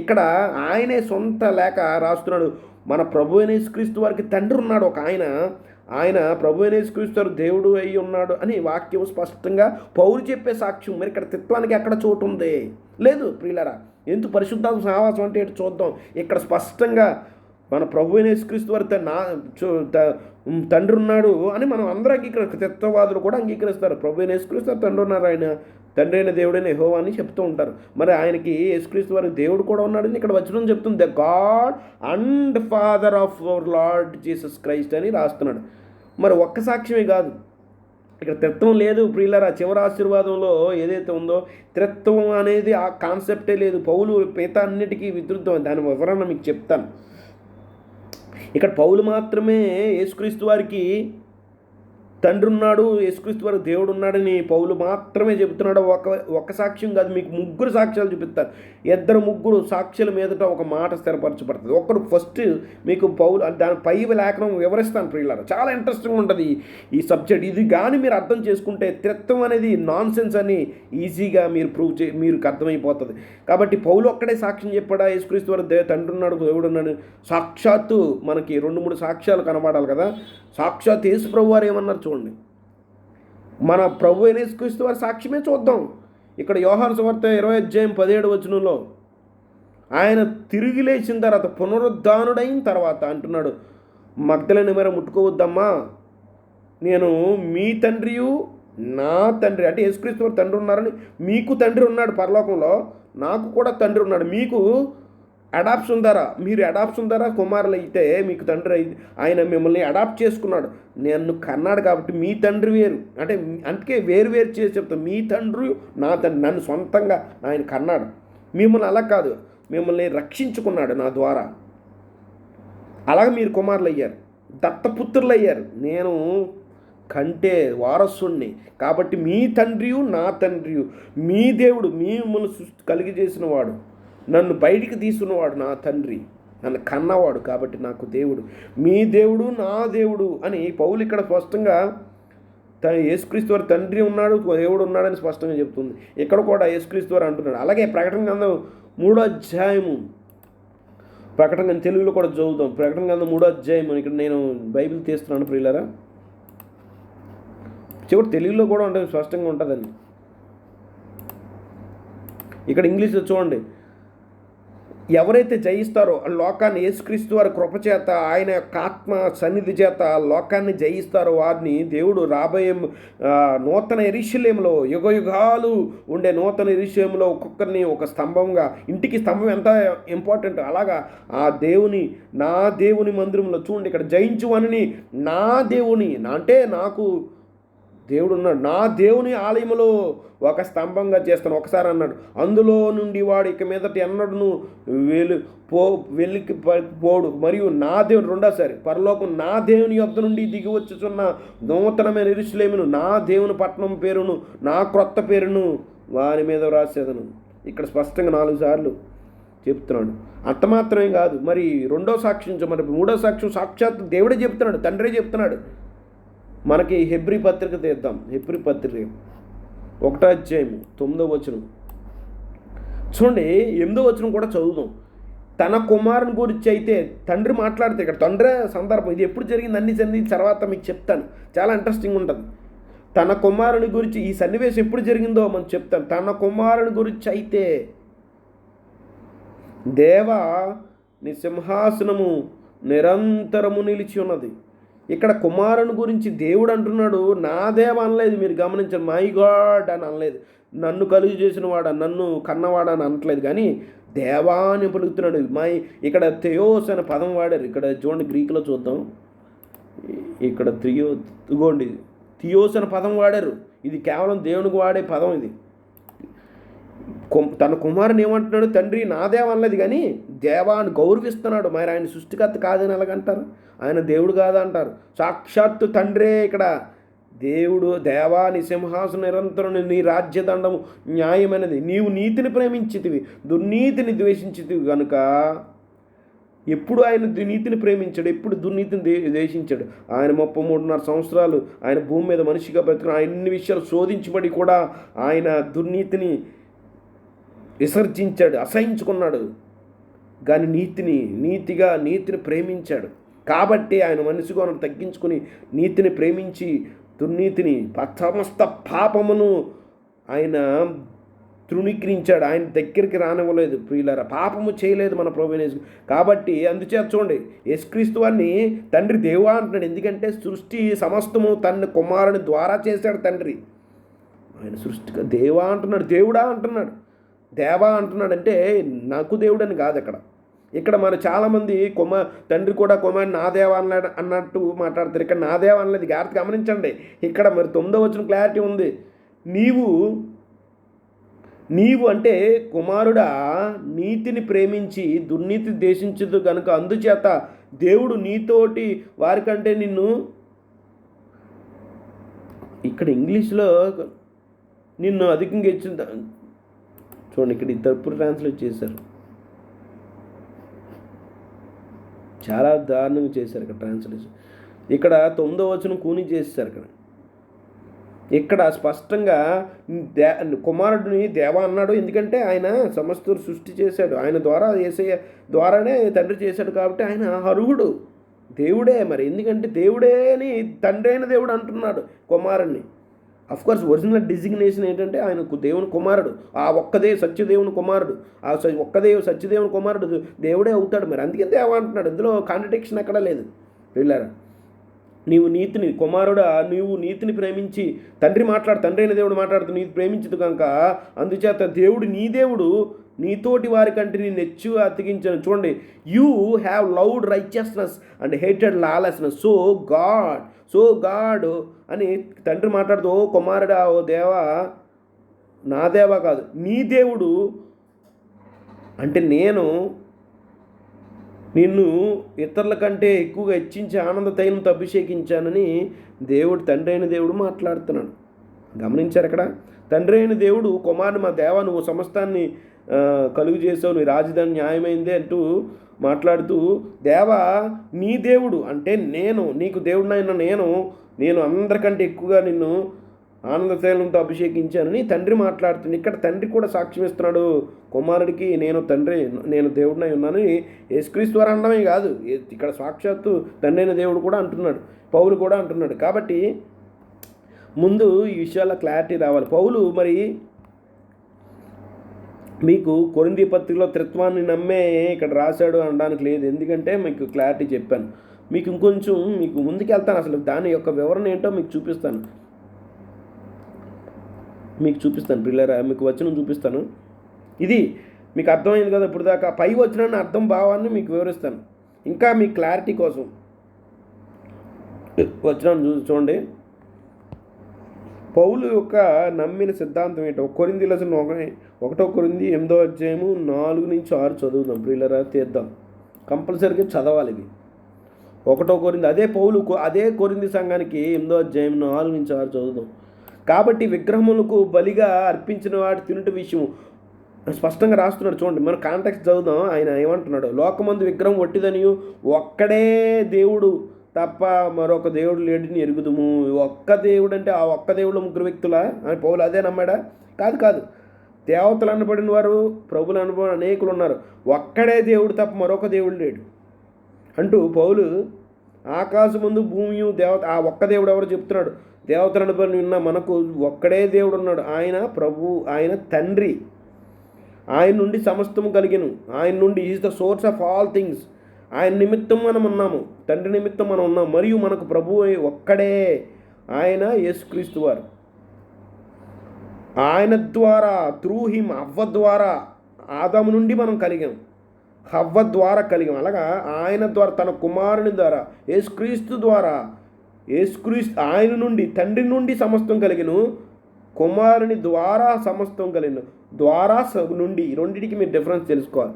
ఇక్కడ ఆయనే సొంత లేఖ రాస్తున్నాడు. మన ప్రభు అయిన యేసుక్రీస్తు వారికి తండ్రి ఉన్నాడు ఒక ఆయన ప్రభు అయిన యేసుక్రీస్తు దేవుడు అయి ఉన్నాడు అని వాక్యం స్పష్టంగా పౌలు చెప్పే సాక్ష్యం. మరి ఇక్కడ త్రిత్వానికి ఎక్కడ చోటు ఉంది? లేదు ప్రియులారా. ఎందుకు పరిశుద్ధాత్మ సహవాసం అంటే చూద్దాం. ఇక్కడ స్పష్టంగా మన ప్రభు అయిన యేసుక్రీస్తు వారి తండ్రి ఉన్నాడు అని మనం అందరూ త్రిత్వవాదులు కూడా అంగీకరిస్తారు. ప్రభు అయిన యేసుక్రీస్తు తండ్రి ఉన్నారు, ఆయన తండ్రి అయిన దేవుడైన యెహోవా అని చెప్తూ ఉంటారు. మరి ఆయనకి యేసుక్రీస్తు వారికి దేవుడు కూడా ఉన్నాడని ఇక్కడ వచనం చెప్తుంది. The God and father of our Lord Jesus Christ అని రాస్తున్నాడు. మరి ఒక్క సాక్ష్యమే కాదు, ఇక్కడ త్రిత్వం లేదు ప్రియులారా. చివరి ఆశీర్వాదంలో ఏదైతే ఉందో త్రిత్వం అనేది ఆ కాన్సెప్టే లేదు. పౌలు మిగతా అన్నిటికీ విరుద్ధం. దాని వివరణ మీకు చెప్తాను. ఇక్కడ పౌలు మాత్రమే యేసుక్రీస్తు వారికి తండ్రి ఉన్నాడు, యేసుక్రీస్తు వారికి దేవుడు ఉన్నాడని పౌలు మాత్రమే చెబుతున్నాడు. ఒక సాక్ష్యం కాదు, మీకు ముగ్గురు సాక్ష్యాలు చూపిస్తారు. 2-3 సాక్ష్యాల మీదట ఒక మాట స్థిరపరచబడుతుంది. ఒకడు ఫస్ట్ మీకు పౌలు దాని పై లేఖనం వివరిస్తాను ప్రియులారా. చాలా ఇంట్రెస్టింగ్ ఉంటుంది ఈ సబ్జెక్ట్. ఇది కానీ మీరు అర్థం చేసుకుంటే త్రిత్వం అనేది నాన్ సెన్స్ అని ఈజీగా మీరు మీకు అర్థమైపోతుంది. కాబట్టి పౌలు ఒక్కడే సాక్ష్యం చెప్పాడా యేసుక్రీస్తు వారి తండ్రి ఉన్నాడు దేవుడు ఉన్నాడు? సాక్షాత్తు మనకి 2-3 సాక్ష్యాలు కనబడాలి కదా. సాక్షాత్ యేసు ప్రభు వారు ఏమన్నారు చూడండి. మన ప్రభు అయిన యేసుక్రీస్తు వారి సాక్ష్యమే చూద్దాం. ఇక్కడ యోహాను సువార్త 20:17 ఆయన తిరిగి లేచిన తర్వాత పునరుద్ధానుడైన తర్వాత అంటున్నాడు, మగ్దలేనే మేర ముట్టుకోవద్దమ్మా, నేను మీ తండ్రియు నా తండ్రి అంటే యేసుక్రీస్తు వారి తండ్రి ఉన్నారని, మీకు తండ్రి ఉన్నాడు పరలోకంలో, నాకు కూడా తండ్రి ఉన్నాడు, మీకు అడాప్షన్ ద్వారా మీరు అడాప్షన్ ద్వారా కుమారులు అయితే మీకు తండ్రి అయితే ఆయన మిమ్మల్ని అడాప్ట్ చేసుకున్నాడు. నన్ను కన్నాడు కాబట్టి మీ తండ్రి వేరు అంటే అందుకే వేరు వేరు చేసి చెప్తాను. మీ తండ్రి నా తండ్రి, నన్ను సొంతంగా ఆయన కన్నాడు. మిమ్మల్ని అలా కాదు, మిమ్మల్ని రక్షించుకున్నాడు నా ద్వారా. అలాగే మీరు కుమారులు అయ్యారు, దత్తపుత్రులు అయ్యారు. నేను కంటే వారసుణ్ణి కాబట్టి మీ తండ్రియు నా తండ్రియు, మీ దేవుడు, మిమ్మల్ని సృష్టి కలిగి చేసిన వాడు, నన్ను బయటికి తీసుకున్నవాడు నా తండ్రి, నన్ను కన్నవాడు కాబట్టి నాకు దేవుడు. మీ దేవుడు నా దేవుడు అని పౌలు ఇక్కడ స్పష్టంగా యేసుక్రీస్తు వారి తండ్రి ఉన్నాడు, దేవుడు ఉన్నాడని స్పష్టంగా చెప్తుంది. ఇక్కడ కూడా యేసుక్రీస్తు వారు అంటున్నాడు. అలాగే ప్రకటన గ్రంథం 3వ అధ్యాయము, ప్రకటన గ్రంథం తెలుగులో కూడా చదువుతాం. ప్రకటన గ్రంథం 3వ అధ్యాయం, ఇక్కడ నేను బైబిల్ తీస్తున్నాను ప్రియులారా, చివరి తెలుగులో కూడా ఉంటుంది, స్పష్టంగా ఉంటుందని. ఇక్కడ ఇంగ్లీష్లో చూడండి. ఎవరైతే జయిస్తారో ఆ లోకాన్ని యేసుక్రీస్తు వారి కృపచేత ఆయన యొక్క ఆత్మ సన్నిధి చేత లోకాన్ని జయిస్తారో వారిని దేవుడు రాబోయే నూతన యెరూషలేములో యుగయుగాలు ఉండే నూతన యెరూషలేములో ఒక్కొక్కరిని ఒక స్తంభంగా, ఇంటికి స్తంభం ఎంత ఇంపార్టెంట్, అలాగా ఆ దేవుని నా దేవుని మందిరంలో చూడండి. ఇక్కడ జయించువని నా దేవుని అంటే నాకు దేవుడు ఉన్నాడు, నా దేవుని ఆలయంలో ఒక స్తంభంగా చేస్తాను. ఒకసారి అన్నాడు, అందులో నుండి వాడు ఇక మీదట ఎన్నడను వెళ్ళికి పోడు. మరియు నా దేవుని, రెండోసారి పరలోకం నా దేవుని యొద్ద నుండి దిగి వచ్చుచున్న నూతనమైన యెరూషలేమును, నా దేవుని పట్టణం పేరును, నా క్రొత్త పేరును వారి మీద వ్రాసేదను. ఇక్కడ స్పష్టంగా 4 సార్లు చెప్తున్నాడు. అంత మాత్రమే కాదు, మరి రెండో సాక్ష్యం, మరి మూడో సాక్ష్యం సాక్షాత్ దేవుడే చెప్తున్నాడు, తండ్రే చెప్తున్నాడు. మనకి హెబ్రీ పత్రిక తీద్దాం. హెబ్రీ పత్రిక 1వ అధ్యాయం 9వ వచనం చూడండి. 8వ వచనం కూడా చదువుదాం. తన కుమారుని గురించి అయితే తండ్రి మాట్లాడితే, ఇక్కడ తండ్రి సందర్భం, ఇది ఎప్పుడు జరిగింది అన్ని సన్నిధి తర్వాత మీకు చెప్తాను, చాలా ఇంట్రెస్టింగ్ ఉంటుంది. తన కుమారుని గురించి ఈ సన్నివేశం ఎప్పుడు జరిగిందో మనం చెప్తాను. తన కుమారుని గురించి అయితే, దేవా నీ సింహాసనము నిరంతరము నిలిచి ఉన్నది. ఇక్కడ కుమారుని గురించి దేవుడు అంటున్నాడు, నా దేవ అనలేదు. మీరు గమనించండి, మై గాడ్ అని అనలేదు, నన్ను కలుగు చేసిన వాడా, నన్ను కన్నవాడా అని అనట్లేదు, కానీ దేవా అని పలుకుతున్నాడు. ఇక్కడ థెయోస్ అనే పదం వాడారు. ఇక్కడ చూడండి, గ్రీకులో చూద్దాం. ఇక్కడ ఇగోండి థియోస్ అనే పదం వాడారు. ఇది కేవలం దేవునికి వాడే పదం. ఇది తన కుమారుని ఏమంటున్నాడు, తండ్రి నా దేవ అనలేదు, కానీ దేవా అని గౌరవిస్తున్నాడు. మరి ఆయన సృష్టికర్త కాదని ఎలాగంటారు, ఆయన దేవుడు కాదా అంటారు. సాక్షాత్తు తండ్రే ఇక్కడ దేవుడు. దేవా నీ సింహాసనం నిరంతరం, నీ రాజ్యదండము న్యాయమైనది. నీవు నీతిని ప్రేమించితివి, దుర్నీతిని ద్వేషించితివి కనుక. ఎప్పుడు ఆయన నీతిని ప్రేమించాడు, ఎప్పుడు దుర్నీతిని ద్వేషించాడు. ఆయన 33.5 సంవత్సరాలు ఆయన భూమి మీద మనిషిగా బ్రతుకుని అన్ని విషయాలు శోధించబడి కూడా ఆయన దుర్నీతిని విసర్జించాడు, అసహించుకున్నాడు. కానీ నీతిని ప్రేమించాడు. కాబట్టి ఆయన మనిషిగా తగ్గించుకుని నీతిని ప్రేమించి దుర్నీతిని, సమస్త పాపమును ఆయన తృణీకరించాడు. ఆయన దగ్గరికి రానివ్వలేదు. ప్రియులారా, పాపము చేయలేదు మన ప్రభువైన యేసు. కాబట్టి అందుచేత చూడండి, యేసుక్రీస్తు వారిని తండ్రి దేవా అంటున్నాడు. ఎందుకంటే సృష్టి సమస్తము తన కుమారుని ద్వారా చేశాడు తండ్రి. ఆయన సృష్టిగా దేవా అంటున్నాడు, దేవుడా అంటున్నాడు, దేవా అంటున్నాడు. అంటే నాకు దేవుడని కాదు. ఇక్కడ మన చాలామంది తండ్రి కూడా కుమారుని నా దేవా అన్నట్టు మాట్లాడతారు. ఇక్కడ నా దేవా అనలేదు. జాగ్రత్త గమనించండి. ఇక్కడ మరి 9వ వచనం క్లారిటీ ఉంది. నీవు అంటే కుమారుడా నీతిని ప్రేమించి దుర్నీతి ద్వేషించదు కనుక అందుచేత దేవుడు నీతోటి వారికంటే నిన్ను, ఇక్కడ ఇంగ్లీష్లో నిన్ను అధికంగా ఇచ్చింది చూడండి. ఇక్కడ తప్పు ట్రాన్స్లేట్ చేశారు, చాలా దారుణంగా చేశారు ఇక్కడ ట్రాన్స్లేషన్. ఇక్కడ 9వ వచనం కూని చేశారు. ఇక్కడ స్పష్టంగా కుమారుడిని దేవా అన్నాడు. ఎందుకంటే ఆయన సమస్త సృష్టి చేశాడు, ఆయన ద్వారా యేసయ్య ద్వారానే తండ్రి చేశాడు. కాబట్టి ఆయన అర్హుడు, దేవుడే. మరి ఎందుకంటే దేవుడే అని తండ్రి అయిన దేవుడు అంటున్నాడు కుమారుణ్ణి. అఫ్కోర్స్ ఒరిజినల్ డిజిగ్నేషన్ ఏంటంటే ఆయన దేవుని కుమారుడు, ఆ ఒక్కదే సత్యదేవుని కుమారుడు, ఆ సత్యదేవుని కుమారుడు దేవుడే అవుతాడు. మరి అందుకే దేవా అంటున్నాడు. ఇందులో కాంట్రడిక్షన్ ఎక్కడా లేదు. వెళ్ళారా, నీవు నీతిని ప్రేమించి, తండ్రి అయిన దేవుడు మాట్లాడుతూ నీతి ప్రేమించదు కనుక అందుచేత దేవుడు నీ దేవుడు నీతోటి వారి కంటే నేను ఎక్కువ అతికించాను. చూడండి, you have loved righteousness and hated lawlessness, so God అని తండ్రి మాట్లాడుతూ, ఓ కుమారుడా, ఓ దేవా, నా దేవా కాదు, నీ దేవుడు అంటే నేను నిన్ను ఇతరుల కంటే ఎక్కువగా హెచ్చించి ఆనంద తైలంతో అభిషేకించానని దేవుడు, తండ్రి అయిన దేవుడు మాట్లాడుతున్నాడు. గమనించారు అక్కడ? తండ్రి అయిన దేవుడు కుమారుని, మా దేవా నువ్వు సమస్తాన్ని కలుగు చేసావు, నీ రాజధాని న్యాయమైందే అంటూ మాట్లాడుతూ, దేవా నీ దేవుడు అంటే నేను, నీకు దేవుడినైనా నేను అందరికంటే ఎక్కువగా నిన్ను ఆనంద తైలంతో అభిషేకించానని తండ్రి మాట్లాడుతుంది. ఇక్కడ తండ్రి కూడా సాక్ష్యం ఇస్తున్నాడు కుమారుడికి, నేను దేవుడినై ఉన్నాను. యేసుక్రీస్తు ద్వారా అనడమే కాదు, ఇక్కడ సాక్షాత్తు తండ్రి అయిన దేవుడు కూడా అంటున్నాడు, పౌలు కూడా అంటున్నాడు. కాబట్టి ముందు ఈ విషయాల క్లారిటీ రావాలి. పౌలు మరి మీకు కొరింథీ పత్రికలో త్రిత్వాన్ని నమ్మే ఇక్కడ రాశాడు అనడానికి లేదు, ఎందుకంటే మీకు క్లారిటీ చెప్పాను. మీకు ఇంకొంచెం మీకు ముందుకు వెళ్తాను, అసలు దాని యొక్క వివరణ ఏంటో మీకు చూపిస్తాను పిల్లరా, మీకు వచనం చూపిస్తాను. ఇది మీకు అర్థమైంది కదా ఇప్పుడు దాకా? పై వచనాన్ని అర్థం భావాన్ని మీకు వివరిస్తాను ఇంకా మీ క్లారిటీ కోసం. వచనాన్ని చూడండి, పౌలు యొక్క నమ్మిన సిద్ధాంతం ఏంటో. కొరింథీయుల 1 కొరింథీ 8:4-6 చదువుదాం ప్రియులరా, తీద్దాం. కంపల్సరీగా చదవాలి ఇవి. 1 కొరింథీ, అదే కొరింథీ సంఘానికి 8:4-6 చదువుదాం. కాబట్టి విగ్రహములకు బలిగా అర్పించిన వాటి తినుట విషయం స్పష్టంగా రాస్తున్నాడు. చూడండి, మన కాంటెక్స్ట్ చదువుదాం. ఆయన ఏమంటున్నాడు? లోకమందు విగ్రహం ఒట్టిదనియు ఒక్కడే దేవుడు తప్ప మరొక దేవుడు లేడిని ఎరుగుదుము. ఒక్క దేవుడు అంటే ఆ ఒక్క దేవుడు ముగ్గురు వ్యక్తులా అని పౌలు అదే నమ్మాడా? కాదు. దేవతలు అనబడిన వారు, ప్రభులు అనబడిన అనేకులు ఉన్నారు. ఒక్కడే దేవుడు తప్ప మరొక దేవుడు లేడు అంటూ పౌలు ఆకాశమందు భూమియు దేవత, ఆ ఒక్క దేవుడు ఎవరు చెప్తున్నాడు? దేవతలు అనబడిన ఉన్న మనకు ఒక్కడే దేవుడు ఉన్నాడు. ఆయన ప్రభు, ఆయన తండ్రి, ఆయన నుండి సమస్తము కలిగెను, ఆయన నుండి is the source of all things. ఆయన నిమిత్తం మనం ఉన్నాము, తండ్రి నిమిత్తం మనం ఉన్నాము. మరియు మనకు ప్రభువు ఒక్కడే, ఆయన యేసుక్రీస్తు వారు. ఆయన ద్వారా, త్రూ హిమ్, హవ్వ ద్వారా, ఆదాము నుండి మనం కలిగాం, హవ్వ ద్వారా కలిగాం. అలాగా ఆయన ద్వారా, తన కుమారుని ద్వారా, యేసుక్రీస్తు ద్వారా, ఆయన నుండి, తండ్రి నుండి సమస్తం కలిగెను, కుమారుని ద్వారా సమస్తం కలిగిన, ద్వారా నుండి, రెండింటికి మీరు డిఫరెన్స్ తెలుసుకోవాలి.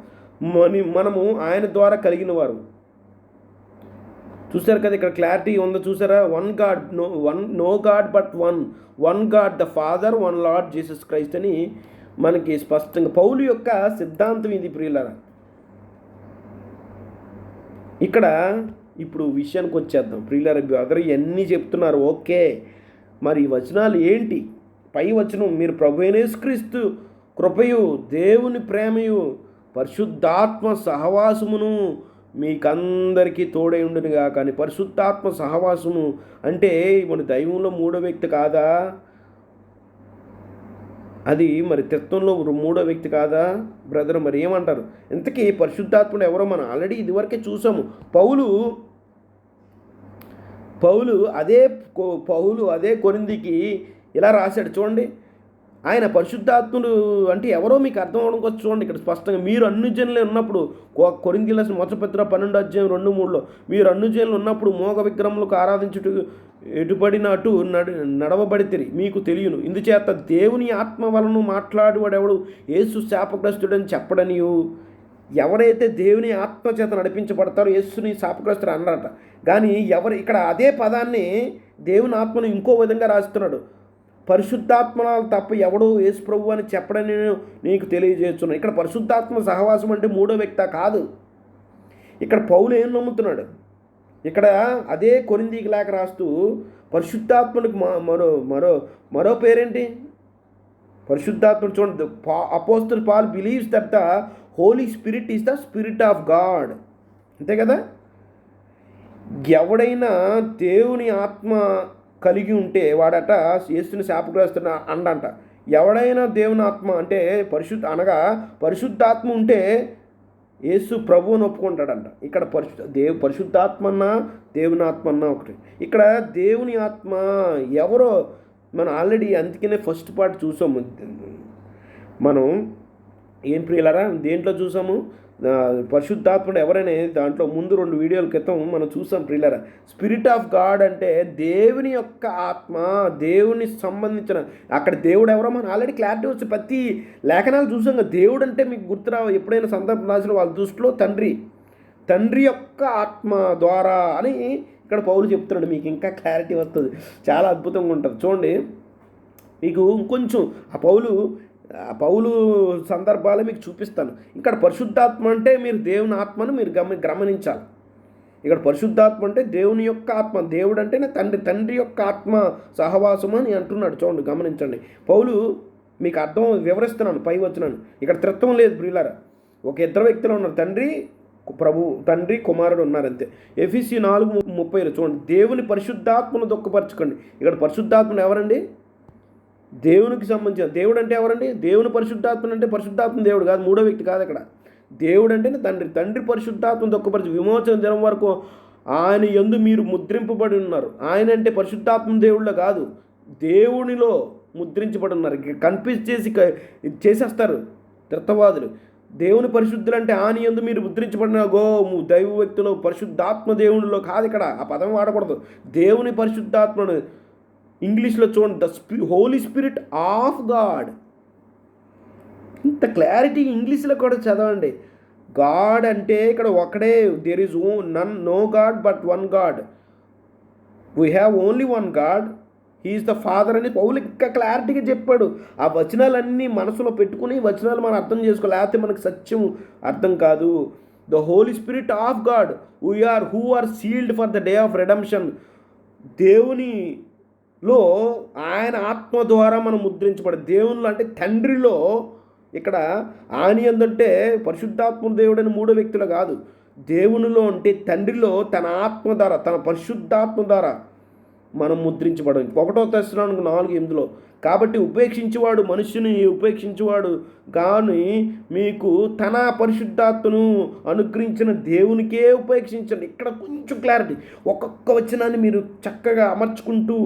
మనము ఆయన ద్వారా కలిగిన వారు. చూసారు కదా, ఇక్కడ క్లారిటీ ఉందో చూసారా? One God, no God but one God the Father, one Lord Jesus Christ అని మనకి స్పష్టంగా పౌలు యొక్క సిద్ధాంతం ఇది ప్రియులారా. ఇక్కడ ఇప్పుడు విషయానికి వచ్చేద్దాం ప్రియులారా. బ్రదర్ ఇవన్నీ చెప్తున్నారు, ఓకే, మరి ఈ వచనాలు ఏంటి? పై వచనం, మీరు ప్రభు అయిన యేసుక్రీస్తు కృపయు, దేవుని ప్రేమయు, పరిశుద్ధాత్మ సహవాసమును మీకందరికీ తోడై ఉండునుగా. కానీ పరిశుద్ధాత్మ సహవాసము అంటే మన దైవంలో మూడో వ్యక్తి కాదా? అది మరి త్రిత్వంలో మూడో వ్యక్తి కాదా బ్రదర్? మరి ఏమంటారు? ఇంతకీ పరిశుద్ధాత్ముడు ఎవరో మనం ఆల్రెడీ ఇదివరకే చూసాము. పౌలు అదే కొరింథీకి ఇలా రాశాడు. చూడండి, ఆయన పరిశుద్ధాత్ముడు అంటే ఎవరో మీకు అర్థం అవడం కోసం చూడండి ఇక్కడ స్పష్టంగా. మీరు అన్యజనులే ఉన్నప్పుడు, కొరింథీయుల మొదటి పత్రిక 12:2-3లో, మీరు అన్యజనులు ఉన్నప్పుడు మోగ విగ్రహములకు ఆరాధించుట ఎటుపడిన అటు నడవబడితిరి మీకు తెలియను. ఇందుచేత దేవుని ఆత్మ వలన మాట్లాడువాడెవడు యేసు శాపగ్రస్తుడని చెప్పడనియు. ఎవరైతే దేవుని ఆత్మ చేత నడిపించబడతారో యేసుని శాపగ్రస్తుడు అన్నారట. కానీ ఇక్కడ అదే పదాన్ని దేవుని ఆత్మను ఇంకో విధంగా రాస్తున్నాడు. పరిశుద్ధాత్మ తప్ప ఎవడు యేసు ప్రభు అని చెప్పడని నీకు తెలియజేస్తున్నాను. ఇక్కడ పరిశుద్ధాత్మ సహవాసం అంటే మూడో వ్యక్తి కాదు. ఇక్కడ పౌలు ఏం నమ్ముతున్నాడు? ఇక్కడ అదే కొరింథీకి లేఖ రాస్తూ పరిశుద్ధాత్మనికి మరో పేరేంటి? పరిశుద్ధాత్మ చూడండి, apostle Paul believes that the Holi spirit is the spirit of God. అంతే కదా? ఎవడైనా దేవుని ఆత్మ కలిగి ఉంటే వాడట యేసుని శాపగ్రస్తుడు అండంట. ఎవడైనా దేవుని ఆత్మ అంటే పరిశుద్ధాత్మ ఉంటే యేసు ప్రభువుని ఒప్పుకుంటాడంట. ఇక్కడ పరిశుద్ధాత్మ అన్నా దేవుని ఆత్మ అన్నా ఒకటి. ఇక్కడ దేవుని ఆత్మ ఎవరో మనం ఆల్రెడీ అందుకనే ఫస్ట్ పార్ట్ చూసాము. మనం ఏం ప్రియులరా దేంట్లో చూసాము? పరిశుద్ధాత్ముడు ఎవరనే దాంట్లో ముందు 2 వీడియోల క్రితం మనం చూసాం ప్రియులరా. స్పిరిట్ ఆఫ్ గాడ్ అంటే దేవుని యొక్క ఆత్మ, దేవుని సంబంధించిన, అక్కడ దేవుడు ఎవరో మనం ఆల్రెడీ క్లారిటీ వచ్చి ప్రతి లేఖనాలు చూసాం కదా. దేవుడు అంటే మీకు గుర్తురావు, ఎప్పుడైనా సందర్భం రాసిన వాళ్ళ దృష్టిలో తండ్రి యొక్క ఆత్మ ద్వారా అని ఇక్కడ పౌలు చెప్తున్నాడు. మీకు ఇంకా క్లారిటీ వస్తుంది, చాలా అద్భుతంగా ఉంటుంది. చూడండి, మీకు ఇంకొంచెం ఆ పౌలు సందర్భాలే మీకు చూపిస్తాను. ఇక్కడ పరిశుద్ధాత్మ అంటే మీరు దేవుని ఆత్మను మీరు గమనించాలి. ఇక్కడ పరిశుద్ధాత్మ అంటే దేవుని యొక్క ఆత్మ, దేవుడు అంటేనే తండ్రి యొక్క ఆత్మ సహవాసం అని అంటున్నాడు. చూడండి, గమనించండి. పౌలు మీకు అర్థం వివరిస్తున్నాను, పై వచ్చినాను. ఇక్కడ త్రిత్వం లేదు ప్రియులారా, ఒక ఇద్దరు వ్యక్తులు ఉన్నారు, తండ్రి కుమారుడు ఉన్నారు అంతే. ఎఫెసీ 4:30 చూడండి, దేవుని పరిశుద్ధాత్మను దుఃఖపరచుకోండి. ఇక్కడ పరిశుద్ధాత్మను ఎవరండి? దేవునికి సంబంధించిన. దేవుడు అంటే ఎవరండి? దేవుని పరిశుద్ధాత్మ అంటే పరిశుద్ధాత్మ దేవుడు కాదు, మూడో వ్యక్తి కాదు. అక్కడ దేవుడు అంటేనే తండ్రి పరిశుద్ధాత్మ దుఃఖపరచు విమోచన దినం వరకు ఆయన యందు మీరు ముద్రింపబడి ఉన్నారు. ఆయన అంటే పరిశుద్ధాత్మ దేవుళ్ళో కాదు, దేవునిలో ముద్రించబడి ఉన్నారు. కన్ఫ్యూజ్ చేసేస్తారు త్రిత్వవాదులు. దేవుని పరిశుద్ధులు అంటే ఆయన యందు మీరు ముద్రించబడిన దైవ వ్యక్తులు, పరిశుద్ధాత్మ దేవునిలో కాదు. ఇక్కడ ఆ పదం వాడకూడదు. దేవుని పరిశుద్ధాత్మను ఇంగ్లీష్లో చూడండి, హోలీ స్పిరిట్ ఆఫ్ గాడ్. ఇంత క్లారిటీ ఇంగ్లీష్లో కూడా చదవండి. గాడ్ అంటే ఇక్కడ ఒకడే, there is no God but one God, we have only one God, he is the Father అని పౌలు ఇంకా క్లారిటీగా చెప్పాడు. ఆ వచనాలన్నీ మనసులో పెట్టుకుని వచనాలు మనం అర్థం చేసుకోవాలి, లేకపోతే మనకు సత్యం అర్థం కాదు. The Holi spirit of god who are sealed for the day of redemption. దేవునిలో ఆయన ఆత్మ ద్వారా మనం ముద్రించబడి, దేవునిలో అంటే తండ్రిలో, ఇక్కడ ఆయన ఏంటంటే పరిశుద్ధాత్మ దేవుడని మూడో వ్యక్తులు కాదు, దేవునిలో అంటే తండ్రిలో తన ఆత్మ ద్వారా, తన పరిశుద్ధాత్మ ద్వారా మనం ముద్రించబడం. 1 తెస్సలోనికైయులు 4:8 కాబట్టి ఉపేక్షించేవాడు మనుష్యుని ఉపేక్షించేవాడు కానీ మీకు తన పరిశుద్ధాత్మను అనుగ్రహించిన దేవునికే ఉపేక్షించండి. ఇక్కడ కొంచెం క్లారిటీ, ఒక్కొక్క వచనాన్ని మీరు చక్కగా అమర్చుకుంటూ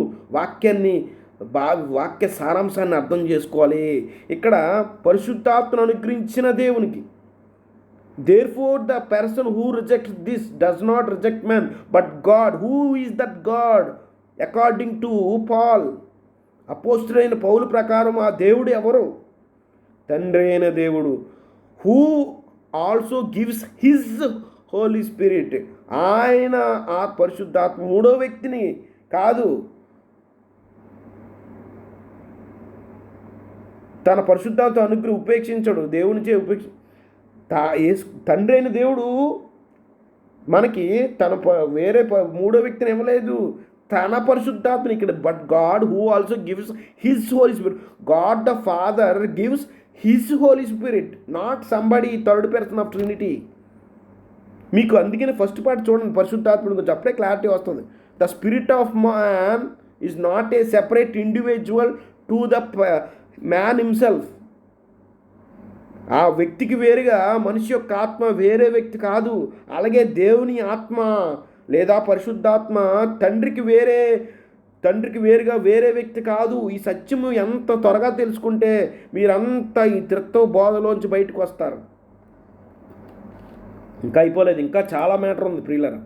వాక్య సారాంశాన్ని అర్థం చేసుకోవాలి. ఇక్కడ పరిశుద్ధాత్మను అనుగ్రహించిన దేవునికి, therefore the person who rejects this does not reject man but God. Who is that God? According to Paul, అపోస్తలుడైన పౌలు ప్రకారం ఆ దేవుడు ఎవరు? తండ్రి అయిన దేవుడు. who also gives his holy spirit. ఆయన ఆ పరిశుద్ధాత్మ మూడో వ్యక్తిని కాదు, తన పరిశుద్ధాత్మ అనుగ్రహం ఉపేక్షించడు, దేవునిచే తండ్రి అయిన దేవుడు మనకి తన వేరే మూడో వ్యక్తిని ఇవ్వలేదు, తన పరిశుద్ధాత్మని ఇక్కడ. But God who also gives his Holy Spirit. God the Father gives his Holy spirit, not somebody third person of Trinity. మీకు అందుకని ఫస్ట్ పార్ట్ చూడండి, పరిశుద్ధాత్ముడి గురించి అప్పుడే క్లారిటీ వస్తుంది. The spirit of man is not a separate individual to the man himself. ఆ వ్యక్తికి వేరుగా మనిషి యొక్క ఆత్మ వేరే వ్యక్తి కాదు. అలాగే దేవుని ఆత్మ లేదా పరిశుద్ధాత్మ తండ్రికి వేరుగా వేరే వ్యక్తి కాదు. ఈ సత్యము ఎంత త్వరగా తెలుసుకుంటే మీరంతా ఈ త్రిత్వ బోధలోంచి బయటకు వస్తారు. ఇంకా అయిపోలేదు, ఇంకా చాలా మ్యాటర్ ఉంది ప్రియులరా.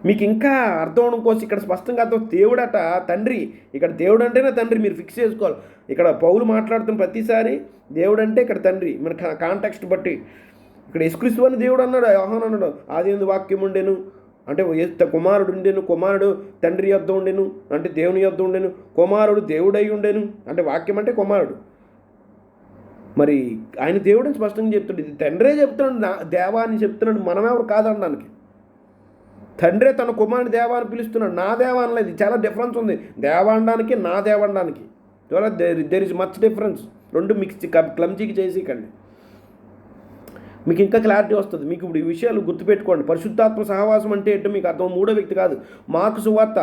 మీకు ఇంకా అర్థం అవడం కోసం ఇక్కడ స్పష్టంగా అర్థం, దేవుడట తండ్రి. ఇక్కడ దేవుడు అంటేనే తండ్రి, మీరు ఫిక్స్ చేసుకోవాలి. ఇక్కడ పౌలు మాట్లాడుతున్న ప్రతిసారి దేవుడు అంటే ఇక్కడ తండ్రి, మన కాంటెక్స్ట్ బట్టి. ఇక్కడ యేసుక్రీస్తు అని దేవుడు అన్నాడు, యోహాను అన్నాడు, ఆదియందు వాక్యం ఉండెను అంటే కుమారుడు ఉండెను, కుమారుడు తండ్రి యొద్ద ఉండెను అంటే దేవుని యొద్ద ఉండెను, కుమారుడు దేవుడై ఉండెను అంటే వాక్యం అంటే కుమారుడు. మరి ఆయన దేవుడని స్పష్టంగా చెప్తాడు. ఇది తండ్రే చెప్తున్నాడు, దేవా అని చెప్తున్నాడు, మనమెవరు కాదనడానికి. తండ్రే తన కుమారుని దేవా అని పిలుస్తున్నాడు, నా దేవా అనలేదు. చాలా డిఫరెన్స్ ఉంది దేవా అనడానికి నా దేవా అనడానికి. There is much difference. రెండు మిక్స్ క్లమ్జీకి చేసేకండి, మీకు ఇంకా క్లారిటీ వస్తుంది. మీకు ఇప్పుడు ఈ విషయాలు గుర్తుపెట్టుకోండి. పరిశుద్ధాత్మ సహవాసం అంటే ఏంటో మీకు అర్థం. మూడో వ్యక్తి కాదు. మార్కు సువార్త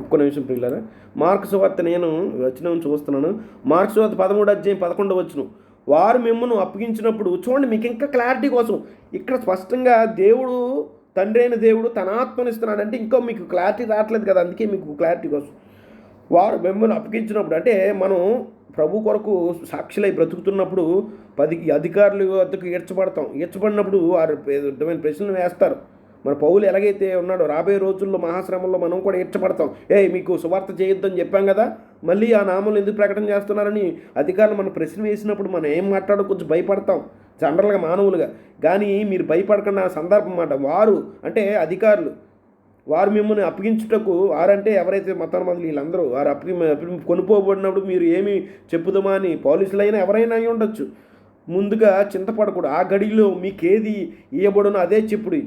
ఒక్క నిమిషం ప్రియులారా. మార్కు సువార్త నేను వచనం చూస్తున్నాను. మార్కు సువార్త 13:11 వారు మిమ్మల్ని అప్పగించినప్పుడు, చూడండి మీకు ఇంకా క్లారిటీ కోసం ఇక్కడ స్పష్టంగా దేవుడు తండ్రి అయిన దేవుడు తన ఆత్మనిస్తున్నాడంటే ఇంకా మీకు క్లారిటీ రావట్లేదు కదా, అందుకే మీకు క్లారిటీ కోసం. వారు మిమ్మల్ని అప్పగించినప్పుడు అంటే మనం ప్రభు కొరకు సాక్షులై బ్రతుకుతున్నప్పుడు 10 అధికారులు వద్దకు ఈడ్చబడినప్పుడు వారు విధమైన ప్రశ్నలు వేస్తారు. మన పౌలు ఎలాగైతే ఉన్నాడో రాబోయే రోజుల్లో మహాశ్రమంలో మనం కూడా ఈడ్చబడతాం. మీకు సువార్త చేయొద్దని చెప్పాం కదా, మళ్ళీ ఆ నామం ఎందుకు ప్రకటన చేస్తున్నారని అధికారులు మన ప్రశ్న వేసినప్పుడు మనం ఏం మాట్లాడో కొంచెం భయపడతాం జనరల్గా మానవులుగా. కానీ మీరు భయపడకుండా సందర్భం మాట. వారు అంటే అధికారులు, వారు మిమ్మల్ని అప్పగించుటకు, వారంటే ఎవరైతే మతోన్మాదులు వీళ్ళందరూ వారు కొనుక్కోబడినప్పుడు మీరు ఏమి చెప్పుదామా అని పోలీసులైనా ఎవరైనా అయి ఉండొచ్చు. ముందుగా చింతపడకూడదు. ఆ గడిలో మీకేది ఇవ్వబడునో అదే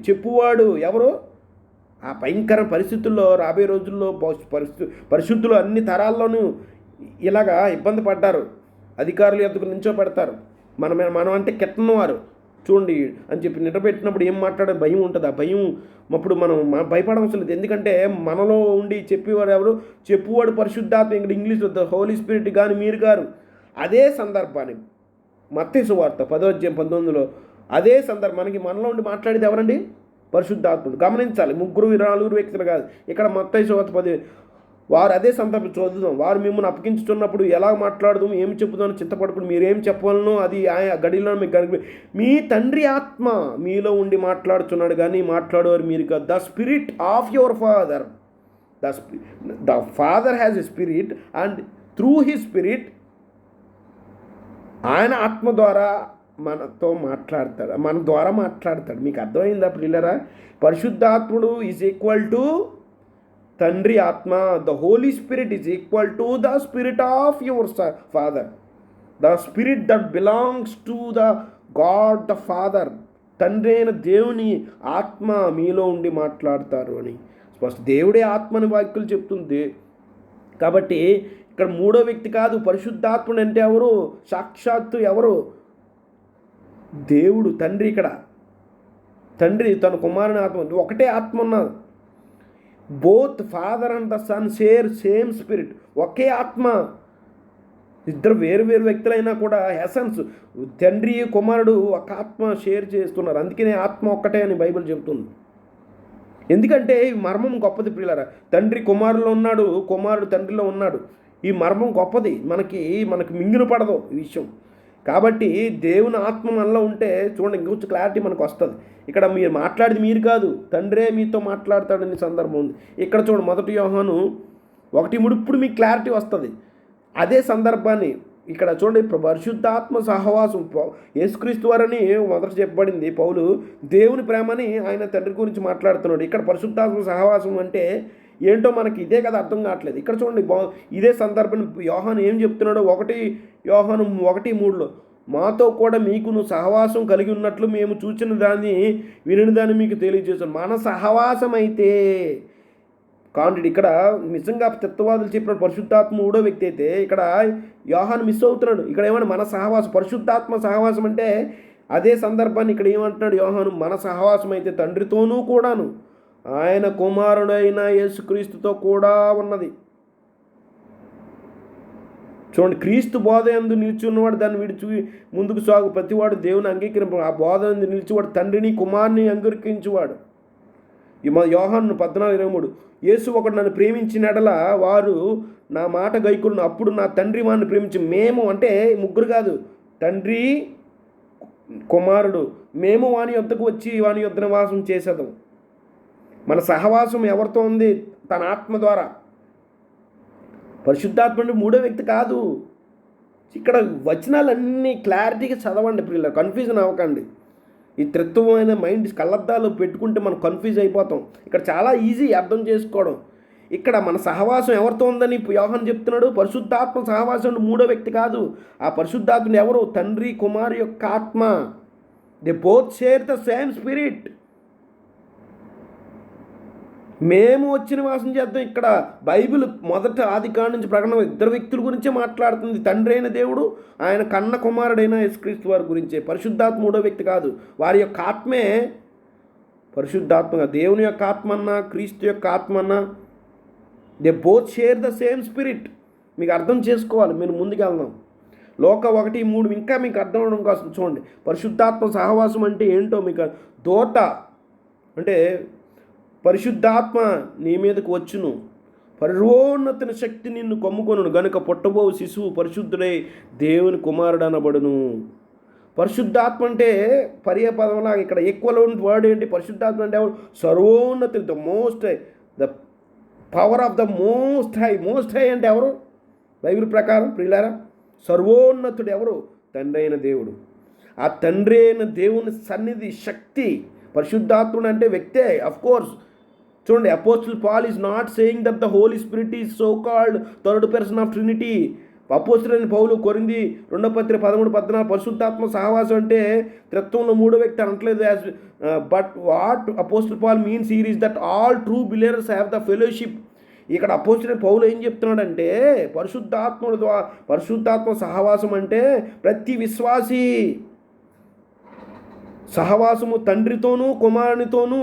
చెప్పువాడు ఎవరు? ఆ భయంకర పరిస్థితుల్లో రాబోయే రోజుల్లో పరిశుద్ధులు అన్ని తరాల్లోనూ ఇలాగా ఇబ్బంది పడ్డారు. అధికారులు ఎద్దుకు నించోపెడతారు. మనం అంటే కెట్టనవారు చూడండి అని చెప్పి నిలబెట్టినప్పుడు ఏం మాట్లాడే భయం ఉంటుంది. ఆ భయం అప్పుడు మనం భయపడవలసిన లేదు. ఎందుకంటే మనలో ఉండి చెప్పేవాడు ఎవరు? చెప్పువాడు పరిశుద్ధాత్మ, ఇక్కడ ఇంగ్లీష్లో ద హోలీ స్పిరిట్. కానీ మీరు గారు అదే సందర్భాన్ని మత్తయి సువార్త 10:19 అదే సందర్భం మనలో ఉండి మాట్లాడేది ఎవరండి? పరిశుద్ధాత్ముడు. గమనించాలి, 3-4 వ్యక్తులు కాదు. ఇక్కడ మత్తయి సువార్త 10 వారు అదే సందర్భం చదువుదాం. వారు మిమ్మల్ని అప్పగించుతున్నప్పుడు ఎలా మాట్లాడదాం, ఏమి చెప్పుదాం చింతపడకుండా మీరేం చెప్పాలనో అది ఆ గడిలో మీకు కనుక మీ తండ్రి ఆత్మ మీలో ఉండి మాట్లాడుతున్నాడు కానీ మాట్లాడేవారు మీరు కాదు. The spirit of your Father, the father has a spirit and through his spirit ఆయన ఆత్మ ద్వారా మనతో మాట్లాడతాడు, మన ద్వారా మాట్లాడతాడు. మీకు అర్థమైందా పిల్లరా? పరిశుద్ధాత్ముడు ఈజ్ ఈక్వల్ టు తండ్రి ఆత్మ. The Holi spirit is equal to the spirit of your Father, the Spirit that belongs to the God the Father. తండ్రి అయిన దేవుని ఆత్మ మీలో ఉండి మాట్లాడతారు అని స్పష్ట దేవుడే ఆత్మని వాక్యులు చెప్తుంది. కాబట్టి ఇక్కడ మూడో వ్యక్తి కాదు. పరిశుద్ధాత్ముడు అంటే ఎవరు? సాక్షాత్తు ఎవరు? దేవుడు తండ్రి. ఇక్కడ తండ్రి తన కుమారుని ఆత్మ, ఒకటే ఆత్మ ఉన్నది. Both father and the son share same spirit. ఒకే ఆత్మ. ఇద్దరు వేరు వ్యక్తులైనా కూడా ఎసెన్స్ తండ్రి కుమారుడు ఒక ఆత్మ షేర్ చేస్తున్నారు. అందుకనే ఆత్మ ఒక్కటే అని బైబిల్ చెబుతుంది. ఎందుకంటే ఈ మర్మం గొప్పది ప్రియులారా. తండ్రి కుమారులో ఉన్నాడు, కుమారుడు తండ్రిలో ఉన్నాడు. ఈ మర్మం గొప్పది. మనకి మింగున పడదు ఈ విషయం. కాబట్టి దేవుని ఆత్మ మనలో ఉంటే చూడండి ఇంకొంచెం క్లారిటీ మనకు వస్తుంది. ఇక్కడ మీరు మాట్లాడేది మీరు కాదు, తండ్రే మీతో మాట్లాడతాడని సందర్భం ఉంది. ఇక్కడ చూడండి 1 యోహాను 1:3 ఇప్పుడు మీకు క్లారిటీ వస్తుంది. అదే సందర్భాన్ని ఇక్కడ చూడండి. పరిశుద్ధాత్మ సహవాసం యేసుక్రీస్తు వారని మొదట చెప్పబడింది. పౌలు దేవుని ప్రేమని ఆయన తండ్రి గురించి మాట్లాడుతున్నాడు. ఇక్కడ పరిశుద్ధాత్మ సహవాసం అంటే ఏంటో మనకి ఇదే కదా అర్థం కావట్లేదు. ఇక్కడ చూడండి ఇదే సందర్భం యోహాను ఏం చెప్తున్నాడో 1 యోహాను 1:3 మాతో కూడా మీకును సహవాసం కలిగి ఉన్నట్లు మేము చూచిన దాన్ని వినిన దాన్ని మీకు తెలియజేస్తాం. మన సహవాసం అయితే కాండి ఇక్కడ నిజంగా తత్వవాదులు చెప్పిన పరిశుద్ధాత్మ మూడో వ్యక్తి అయితే ఇక్కడ యోహాను మిస్ అవుతున్నాడు. ఇక్కడ ఏమన్నా మన సహవాసం, పరిశుద్ధాత్మ సహవాసం అంటే అదే సందర్భాన్ని ఇక్కడ ఏమంటున్నాడు యోహాను? మన సహవాసం అయితే తండ్రితోనూ కూడాను ఆయన కుమారుడైన యేసుక్రీస్తుతో కూడా ఉన్నది. చూడండి, క్రీస్తు బోధ యందు నిలిచి ఉన్నవాడు దాన్ని విడిచి ముందుకు సాగు ప్రతివాడు దేవుని అంగీకరింపు. ఆ బోధ యందు నిలిచివాడు తండ్రిని కుమారుని అంగీకరించేవాడు. యోహాను 14:23 యేసు ఒకడు నన్ను ప్రేమించినడల వారు నా మాట గైకొను, అప్పుడు నా తండ్రి వాడిని ప్రేమించి. మేము అంటే ముగ్గురు కాదు, తండ్రి కుమారుడు, మేము వాని యొద్దకు వచ్చి వాని యొద్ద నివాసం చేసేదాం. మన సహవాసం ఎవరితో ఉంది? తన ఆత్మ ద్వారా. పరిశుద్ధాత్మ అంటే మూడో వ్యక్తి కాదు. ఇక్కడ వచనాలన్నీ క్లారిటీగా చదవండి ప్రియులారా, కన్ఫ్యూజన్ అవ్వకండి. ఈ త్రిత్వమైన మైండ్ కళ్ళద్దాలు పెట్టుకుంటే మనం కన్ఫ్యూజ్ అయిపోతాం. ఇక్కడ చాలా ఈజీ అర్థం చేసుకోవడం. ఇక్కడ మన సహవాసం ఎవరితో ఉందని యోహాను చెప్తున్నాడు? పరిశుద్ధాత్మ సహవాసం మూడో వ్యక్తి కాదు. ఆ పరిశుద్ధాత్మ ఎవరు? తండ్రి కుమారు యొక్క ఆత్మ. They both share the same spirit. మేము వచ్చి నివాసం చేద్దాం. ఇక్కడ బైబిల్ మొదట ఆదికాండం నుంచి ప్రకటన ఇద్దరు వ్యక్తుల గురించే మాట్లాడుతుంది. తండ్రి అయిన దేవుడు, ఆయన కన్న కుమారుడైన యేసుక్రీస్తు వారి గురించే. పరిశుద్ధాత్మ మూడో వ్యక్తి కాదు. వారి యొక్క ఆత్మే పరిశుద్ధాత్మగా. దేవుని యొక్క ఆత్మ అన్నా క్రీస్తు యొక్క ఆత్మ అన్నా they both share the same spirit. మీకు అర్థం చేసుకోవాలి. మీరు ముందుకు వెళ్దాం. లోక 1:3 ఇంకా మీకు అర్థం అవడం కోసం చూడండి. పరిశుద్ధాత్మ సహవాసం అంటే ఏంటో మీకు దూత అంటే పరిశుద్ధాత్మ నీ మీదకు వచ్చును, పరమోన్నతిని శక్తి నిన్ను కమ్ముకొనును, గనుక పుట్టబో శిశువు పరిశుద్ధుడై దేవుని కుమారుడు అనబడును. పరిశుద్ధాత్మ అంటే పర్యాపదంలాగా ఇక్కడ ఈక్వలెంట్ వర్డ్ ఏంటి? పరిశుద్ధాత్మ అంటే ఎవరు? సర్వోన్నతి, the most high, the power of the most high. Most high అంటే ఎవరు? బైబిల్ ప్రకారం ప్రియులారా, సర్వోన్నతుడు ఎవరు? తండ్రి అయిన దేవుడు. ఆ తండ్రి అయిన దేవుని సన్నిధి, శక్తి. పరిశుద్ధాత్ముడు అంటే వ్యక్తే, అఫ్ కోర్స్. చూడండి, apostle Paul is not saying that the Holi spirit is so called third person of trinity. అపోస్తలుడైన పౌలు కొరింథీ 2వ పత్రిక 13-14 పరిశుద్ధాత్మ సహవాసం అంటే త్రిత్వంలో మూడో వ్యక్తి అనట్లేదు. But what apostle Paul means here is that all true believers have the fellowship. ఇక్కడ అపోస్తలుడైన పౌలు ఏం చెప్తున్నాడంటే పరిశుద్ధాత్ముడు ద్వారా, పరిశుద్ధాత్మ సహవాసం అంటే ప్రతి విశ్వాసి సహవాసము తండ్రితోనూ కుమారునితోనూ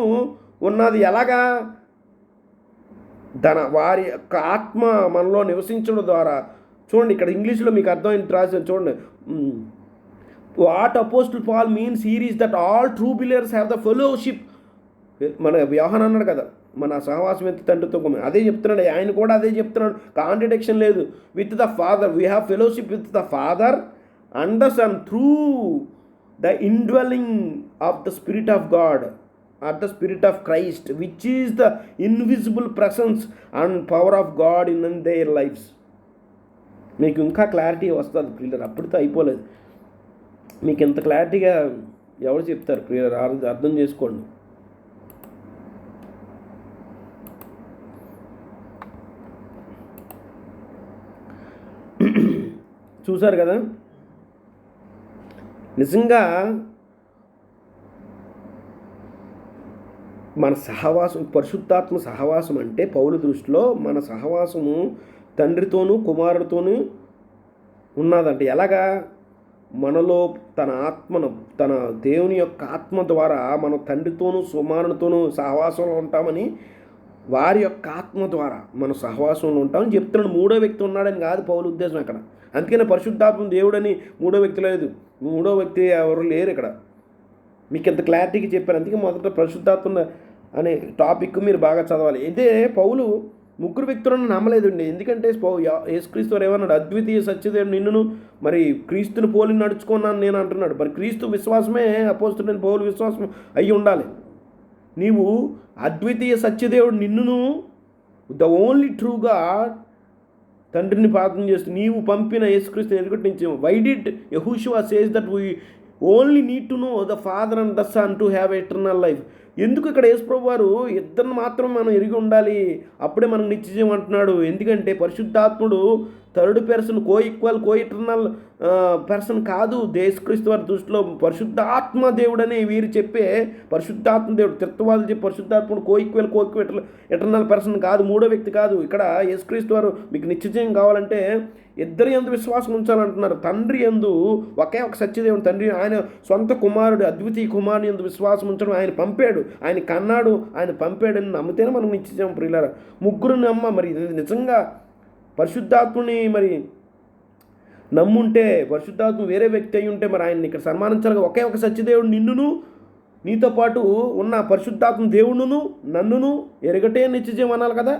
ఉన్నది. ఎలాగా? వారి యొక్క ఆత్మ మనలో నివసించడం ద్వారా. చూడండి, ఇక్కడ ఇంగ్లీష్లో మీకు అర్థమైంది రాశాను చూడండి. What apostle Paul means here is that all true believers have the fellowship. మన యోహాన్ అన్నాడు కదా, మన సహవాసం ఎంత తండ్రితో అదే చెప్తున్నాడు, ఆయన కూడా అదే చెప్తున్నాడు. కాంట్రడిక్షన్ లేదు. With the father we have fellowship with the father and the son through the indwelling of the spirit of god or the spirit of Christ which is the invisible presence and power of god in their lives. మీకు ఇంకా clarity వస్తుంది ప్రియులర్, అప్పటితో అయిపోలేదు. మీకు ఇంత క్లారిటీగా ఎవరు చెప్తారు ప్రియులర్? అర్థం చేసుకోండి. చూసారు కదా, నిజంగా మన సహవాసం, పరిశుద్ధాత్మ సహవాసం అంటే పౌలు దృష్టిలో మన సహవాసము తండ్రితోనూ కుమారుడితోనూ ఉన్నదంటే ఎలాగా? మనలో తన ఆత్మను, తన దేవుని యొక్క ఆత్మ ద్వారా మన తండ్రితోనూ కుమారునితోనూ సహవాసంలో ఉంటామని, వారి యొక్క ఆత్మ ద్వారా మన సహవాసంలో ఉంటామని చెప్తున్నాడు. మూడో వ్యక్తి ఉన్నాడని కాదు పౌలు ఉద్దేశం అక్కడ. అందుకనే పరిశుద్ధాత్మ దేవుడని మూడో వ్యక్తి లేదు, మూడో వ్యక్తి ఎవరు లేరు ఇక్కడ. మీకు ఎంత క్లారిటీగా చెప్పారు. అందుకే మొదట పరిశుద్ధాత్మ అనే టాపిక్ మీరు బాగా చదవాలి. అయితే పౌలు ముగ్గురు వ్యక్తులను నమ్మలేదండి. ఎందుకంటే యేసుక్రీస్తు వారు ఏమన్నాడు? అద్వితీయ సత్యదేవుడు నిన్నును, మరి క్రీస్తుని పోలి నడుచుకున్నాను నేను అంటున్నాడు. మరి క్రీస్తు విశ్వాసమే అపోస్తలుడైన పౌలు విశ్వాసం అయ్యి ఉండాలి. నీవు అద్వితీయ సత్యదేవుడు నిన్నును, ద ఓన్లీ ట్రూ గాడ్, తండ్రిని ప్రార్థన చేస్తూ నీవు పంపిన యేసుక్రీస్తుని ఎదుగుటించి. వై డిడ్ యెహోషువ says that we only need to know the father and the Son to have eternal life. ఎందుకు ఇక్కడ యేసుప్రభు వారు ఇద్దరిని మాత్రం మనం ఎరిగి ఉండాలి, అప్పుడే మనకు నిత్యజీవం అంటున్నాడు. ఎందుకంటే పరిశుద్ధాత్ముడు థర్డ్ పర్సన్, కో ఈక్వల్, కో ఇటర్నల్ పర్సన్ కాదు. యేసుక్రీస్తు వారి దృష్టిలో పరిశుద్ధాత్మ దేవుడని వీరు చెప్పే పరిశుద్ధాత్మ దేవుడు, త్రిత్వవాదులు చెప్పే పరిశుద్ధాత్ముడు కో ఈక్వల్, కో ఇటర్నల్ పర్సన్ కాదు, మూడో వ్యక్తి కాదు. ఇక్కడ యేసుక్రీస్తు వారు మీకు నిత్యజీవం కావాలంటే ఇద్దరి యందు విశ్వాసం ఉంచాలంటున్నారు. తండ్రి యందు ఒకే ఒక సత్యదేవుడు తండ్రి, ఆయన సొంత కుమారుడు అద్వితీయ కుమారుని యందు విశ్వాసం ఉంచడం, ఆయన పంపాడు, ఆయన కన్నాడు, ఆయన పంపాడని నమ్మితేనే మనం నిత్యజీవం ప్రియులారా. ముగ్గురు నమ్మ మరి నిజంగా పరిశుద్ధాత్ముని మరి నమ్ముంటే, పరిశుద్ధాత్మ వేరే వ్యక్తి అయి ఉంటే మరి ఆయన్ని ఇక్కడ సన్మానించాలి. ఒకే ఒక సత్యదేవుడు నిన్నును నీతో పాటు ఉన్న పరిశుద్ధాత్మ దేవుడును నన్నును ఎరగటే నిత్యజీవం అనాలి కదా.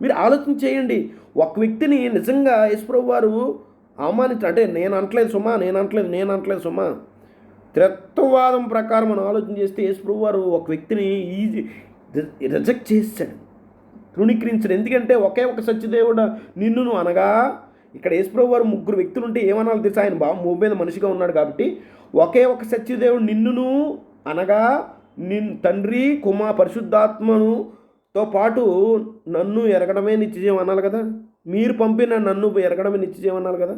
మీరు ఆలోచన చేయండి. ఒక వ్యక్తిని నిజంగా యేసుప్రభు వారు అవమానించారు అంటే నేను అనట్లేదు సుమా, త్రిత్వవాదం ప్రకారం మనం ఆలోచన చేస్తే యేసుప్రభు వారు ఒక వ్యక్తిని రిజెక్ట్ చేశాడు, తృణీకరించాడు. ఎందుకంటే ఒకే ఒక సత్యదేవుడు నిన్నును అనగా, ఇక్కడ యేసుప్రభు వారు ముగ్గురు వ్యక్తులు ఉంటే ఏమనాలి తెలుసా? ఆయన భూమి మీద మనిషిగా ఉన్నాడు కాబట్టి ఒకే ఒక సత్యదేవుడు నిన్నును అనగా తండ్రి పరిశుద్ధాత్మతో పాటు నన్ను ఎరగడమే నిత్యజీవం అనాలి కదా. మీరు పంపిన నన్ను ఎరగడమే నిత్యజీవం అనాలి కదా.